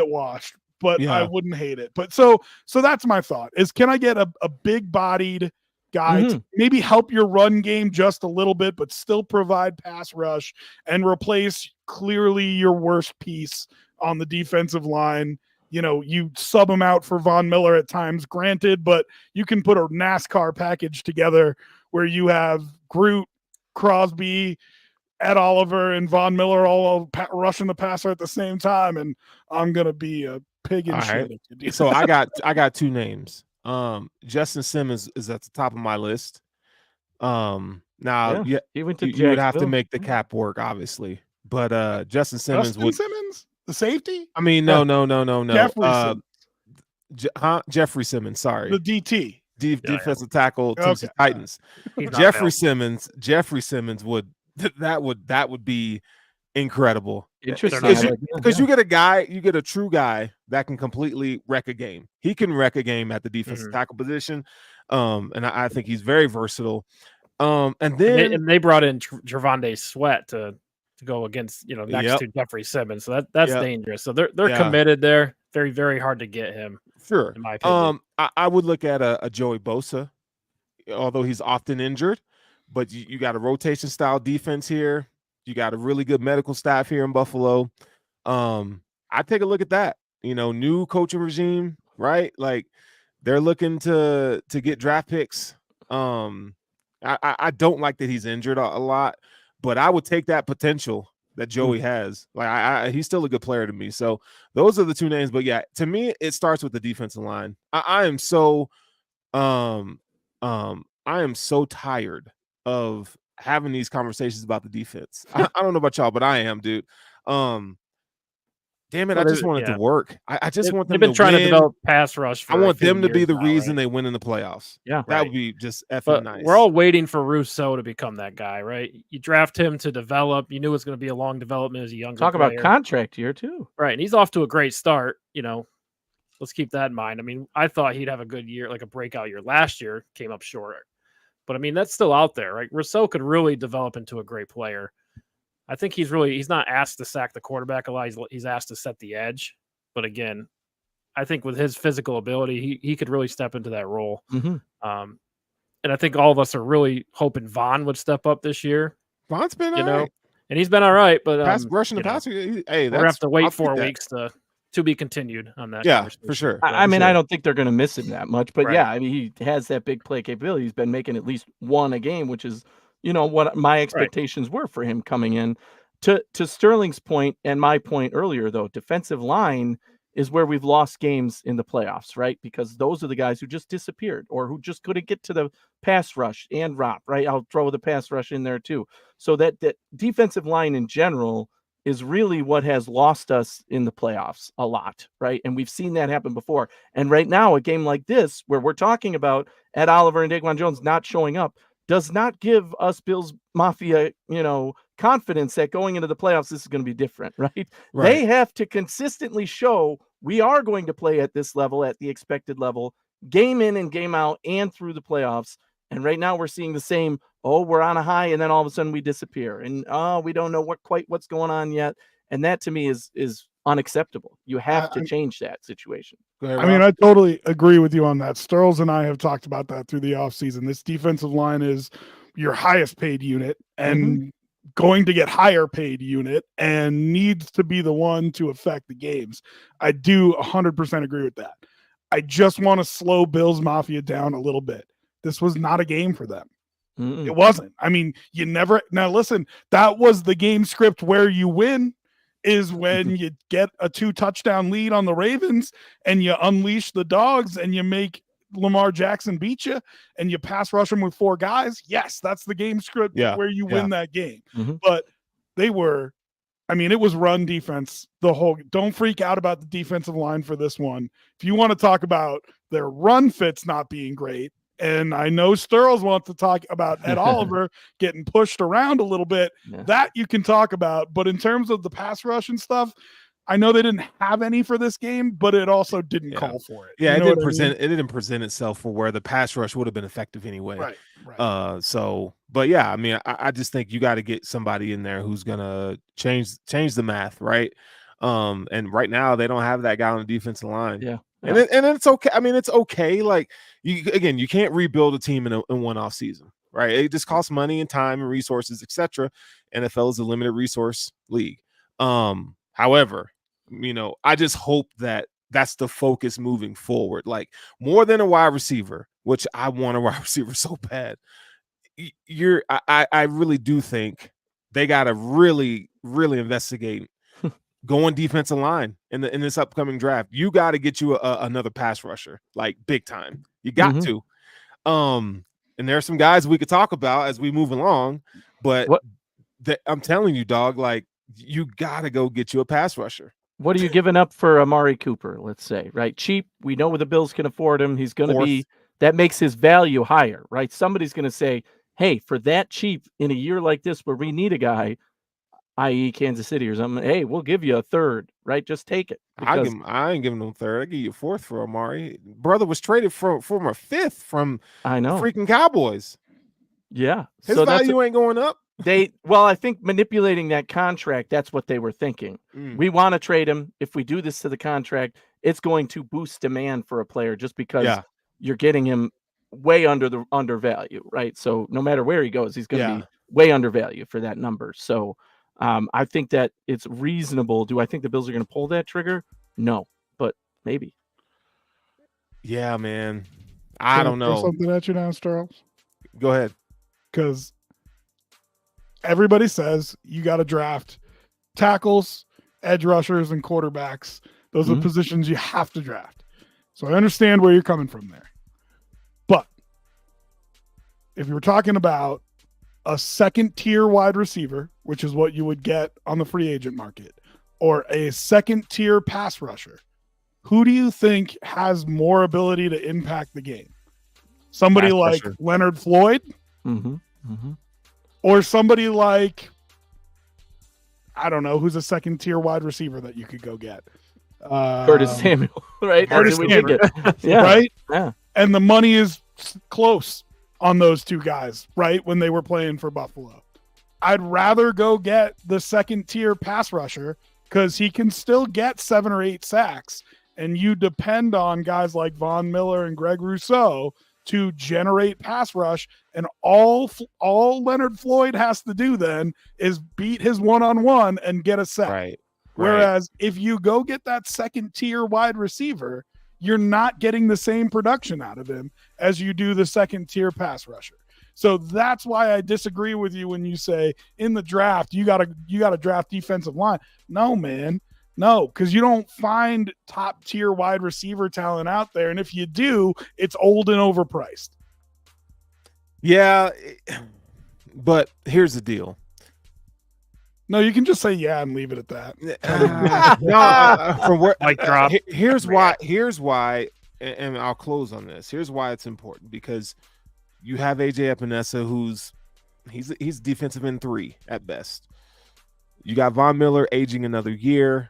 washed. But I wouldn't hate it. But so that's my thought is, can I get a big bodied guy to maybe help your run game just a little bit, but still provide pass rush and replace clearly your worst piece on the defensive line? You sub him out for Von Miller at times, granted, but you can put a NASCAR package together where you have Groot, Crosby, Ed Oliver, and Von Miller all rushing the passer at the same time. And I'm going to be a pig in shit. Right. So I got 2 names. Justin Simmons is at the top of my list. Now he went to you would have to make the cap work, obviously. But Justin Simmons Simmons, the safety? I mean, no. Jeffrey Simmons. Sorry. The DT. Defensive tackle, Tennessee Titans. Jeffrey Simmons would be incredible. Interesting. Because you get a true guy that can completely wreck a game. He can wreck a game at the defensive tackle position. And I think he's very versatile. And then they brought in Gervonta Sweat to go against, next to Jeffrey Simmons. So that's dangerous. So they're committed there. Very, very hard to get him. Sure. In my opinion. I would look at a Joey Bosa, although he's often injured, but you got a rotation style defense here. You got a really good medical staff here in Buffalo. I take a look at that. New coaching regime, right? Like they're looking to get draft picks. I don't like that he's injured a lot, but I would take that potential that Joey has. Like he's still a good player to me. So those are the 2 names. But yeah, to me, it starts with the defensive line. I am so tired of having these conversations about the defense. I don't know about y'all, but I am, dude. Damn it, I just want it to work. I just want them to trying to develop pass rush. I want them to be the reason they win in the playoffs. Yeah, that would be just effing nice. We're all waiting for Rousseau to become that guy, right? You draft him to develop. You knew it was going to be a long development as a younger player. Talk about contract year too, right? And he's off to a great start. Let's keep that in mind. I mean, I thought he'd have a good year, like a breakout year. Last year came up short, but I mean that's still out there, right? Rousseau could really develop into a great player. I think he's not asked to sack the quarterback a lot. He's asked to set the edge. But again, I think with his physical ability, he could really step into that role. And I think all of us are really hoping Vaughn would step up this year. Vaughn's been all right. And he's been all right. But rushing the passer, we're gonna have to wait 4 weeks to be continued on that. Yeah, for sure. I mean, I don't think they're going to miss him that much. But yeah, I mean, he has that big play capability. He's been making at least 1 a game, which is what my expectations were for him coming in. To Sterling's point and my point earlier, though, defensive line is where we've lost games in the playoffs, right? Because those are the guys who just disappeared or who just couldn't get to the pass rush and Rob, right? I'll throw the pass rush in there too. So that defensive line in general is really what has lost us in the playoffs a lot, right? And we've seen that happen before. And right now, a game like this, where we're talking about Ed Oliver and Daquan Jones not showing up, does not give us Bills Mafia, confidence that going into the playoffs, this is going to be different, right? They have to consistently show we are going to play at this level, at the expected level, game in and game out and through the playoffs. And right now we're seeing the same, we're on a high and then all of a sudden we disappear. And we don't know what's going on yet. And that to me is unacceptable. You have to change that situation. I mean, I totally agree with you on that. Sterls and I have talked about that through the offseason. This defensive line is your highest paid unit and going to get higher paid unit and needs to be the one to affect the games. I do 100% agree with that. I just want to slow Bills Mafia down a little bit. This was not a game for them. It wasn't. I mean, now listen, that was the game script where you win is when you get a 2-touchdown lead on the Ravens and you unleash the dogs and you make Lamar Jackson beat you and you pass rush him with 4 guys. Yes, that's the game script where you win that game. But it was run defense don't freak out about the defensive line for this one. If you want to talk about their run fits not being great, and I know Sterls wants to talk about Ed Oliver getting pushed around a little bit, that you can talk about. But in terms of the pass rush and stuff, I know they didn't have any for this game, but it also didn't call for it. Yeah, it didn't present itself for where the pass rush would have been effective anyway. Right. But yeah, I mean, I just think you got to get somebody in there who's gonna change the math, right? And right now they don't have that guy on the defensive line. Yeah. And it's okay. I mean, it's okay. Like you can't rebuild a team in one off season, right? It just costs money and time and resources, etc. NFL is a limited resource league. However, I just hope that that's the focus moving forward. Like more than a wide receiver, which I want a wide receiver so bad. I really do think they got to really, really investigate going defensive line in this upcoming draft. You got to get you another pass rusher, like big time. You got to. And there are some guys we could talk about as we move along, but I'm telling you, dog, like you got to go get you a pass rusher. What are you giving up for Amari Cooper? Let's say, right? Cheap. We know the Bills can afford him. He's going to be, that makes his value higher, right? Somebody's going to say, hey, for that cheap in a year like this where we need a guy, i.e. Kansas City or something, hey, we'll give you a 3rd, right? Just take it. I ain't giving them 3rd. I give you a 4th for Amari. Brother was traded from a 5th from freaking Cowboys. Yeah. His value ain't going up. I think manipulating that contract, that's what they were thinking. We want to trade him. If we do this to the contract, it's going to boost demand for a player just because you're getting him way undervalue, right? So no matter where he goes, he's going to be way undervalued for that number. So I think that it's reasonable. Do I think the Bills are going to pull that trigger? No, but maybe. Yeah, man. I don't know. Something at you now, Sterls? Go ahead. Because everybody says you got to draft tackles, edge rushers, and quarterbacks. Those are positions you have to draft. So I understand where you're coming from there. But if you're talking about a 2nd-tier wide receiver, which is what you would get on the free agent market, or a 2nd-tier pass rusher, who do you think has more ability to impact the game? Somebody pass like rusher. Leonard Floyd? Or somebody like, I don't know, who's a 2nd-tier wide receiver that you could go get? Curtis Samuel, right? Curtis Samuel, right? Yeah. And the money is close on those 2 guys, right? When they were playing for Buffalo. I'd rather go get the 2nd-tier pass rusher because he can still get 7 or 8 sacks. And you depend on guys like Von Miller and Greg Rousseau to generate pass rush. And all Leonard Floyd has to do then is beat his one-on-one and get a sack. Right. Whereas if you go get that 2nd-tier wide receiver, you're not getting the same production out of him as you do the 2nd-tier pass rusher. So that's why I disagree with you when you say in the draft you got to draft defensive line. No, man. No, because you don't find top tier wide receiver talent out there. And if you do, it's old and overpriced. Yeah, but here's the deal. No, you can just say yeah and leave it at that. From where Mic drop. Here's why, and I'll close on this. Here's why it's important, because you have AJ Epinesa, who's he's defensive end 3 at best. You got Von Miller aging another year,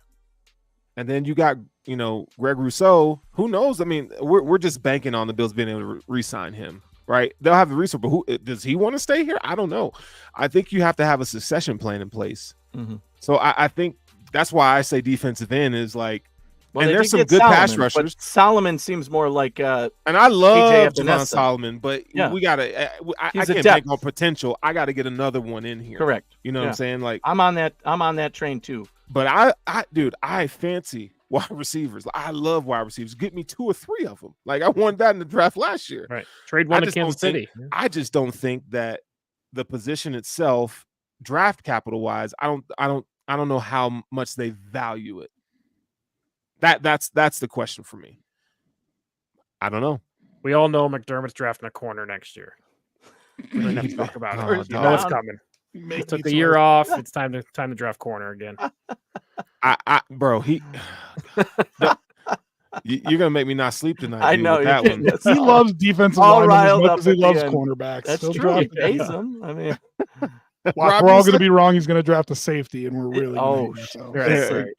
and then you got Greg Rousseau. Who knows? I mean, we're just banking on the Bills being able to re-sign him. Right, they'll have the resource, but who does he want to stay here? I don't know. I think you have to have a succession plan in place. Mm-hmm. So I think that's why I say defensive end is like, well, and there's some good pass rushers. Solomon seems more like, and I love Javon Solomon, but we gotta. I can't bank on potential. I got to get another one in here. Correct. You know what I'm saying? Like I'm on that train too. But I fancy wide receivers. I love wide receivers. Get me 2 or 3 of them. Like I won that in the draft last year. Right. Trade one to Kansas City. I just don't think that the position itself, draft capital wise, I don't know how much they value it. That's the question for me. I don't know. We all know McDermott's drafting a corner next year. We don't have to talk about it. You know it's coming. Took the year off. It's time to draft corner again. Bro, you're gonna make me not sleep tonight. I know that one. He loves defensive linemen as much as he loves cornerbacks. That's true. He pays them. I mean, we're all going to be wrong. He's going to draft a safety, and we're really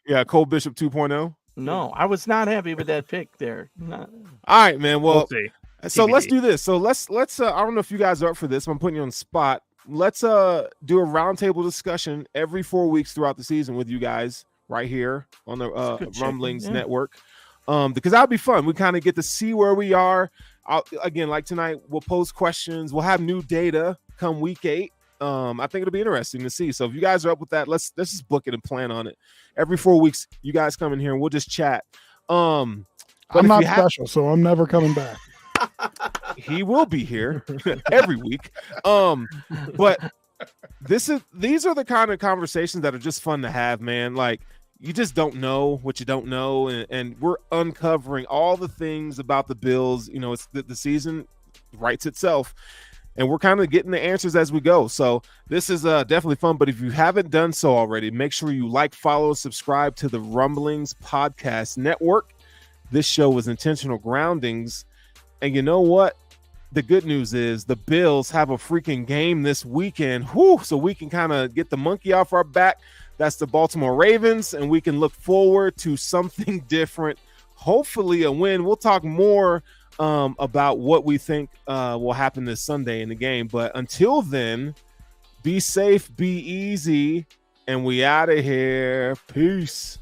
yeah, Cole Bishop 2.0. No, I was not happy with that pick there. All right, man. Well, see. So let's do this. So let's I don't know if you guys are up for this. I'm putting you on the spot. Let's do a roundtable discussion every 4 weeks throughout the season with you guys right here on the Rumblings Network. Because that'll be fun. We kind of get to see where we are. Again, like tonight, we'll pose questions. We'll have new data come week 8. I think it'll be interesting to see. So if you guys are up with that, let's just book it and plan on it. Every 4 weeks, you guys come in here and we'll just chat. I'm not special, so I'm never coming back. He will be here every week. But these are the kind of conversations that are just fun to have, man. Like, you just don't know what you don't know, and we're uncovering all the things about the Bills. It's the season writes itself, and we're kind of getting the answers as we go. So this is definitely fun. But if you haven't done so already, make sure you like, follow, subscribe to the Rumblings Podcast Network. This show is Intentional Groundings. And you know what? The good news is the Bills have a freaking game this weekend. So we can kind of get the monkey off our back. That's the Baltimore Ravens, and we can look forward to something different. Hopefully a win. We'll talk more about what we think will happen this Sunday in the game. But until then, be safe, be easy, and we out of here. Peace.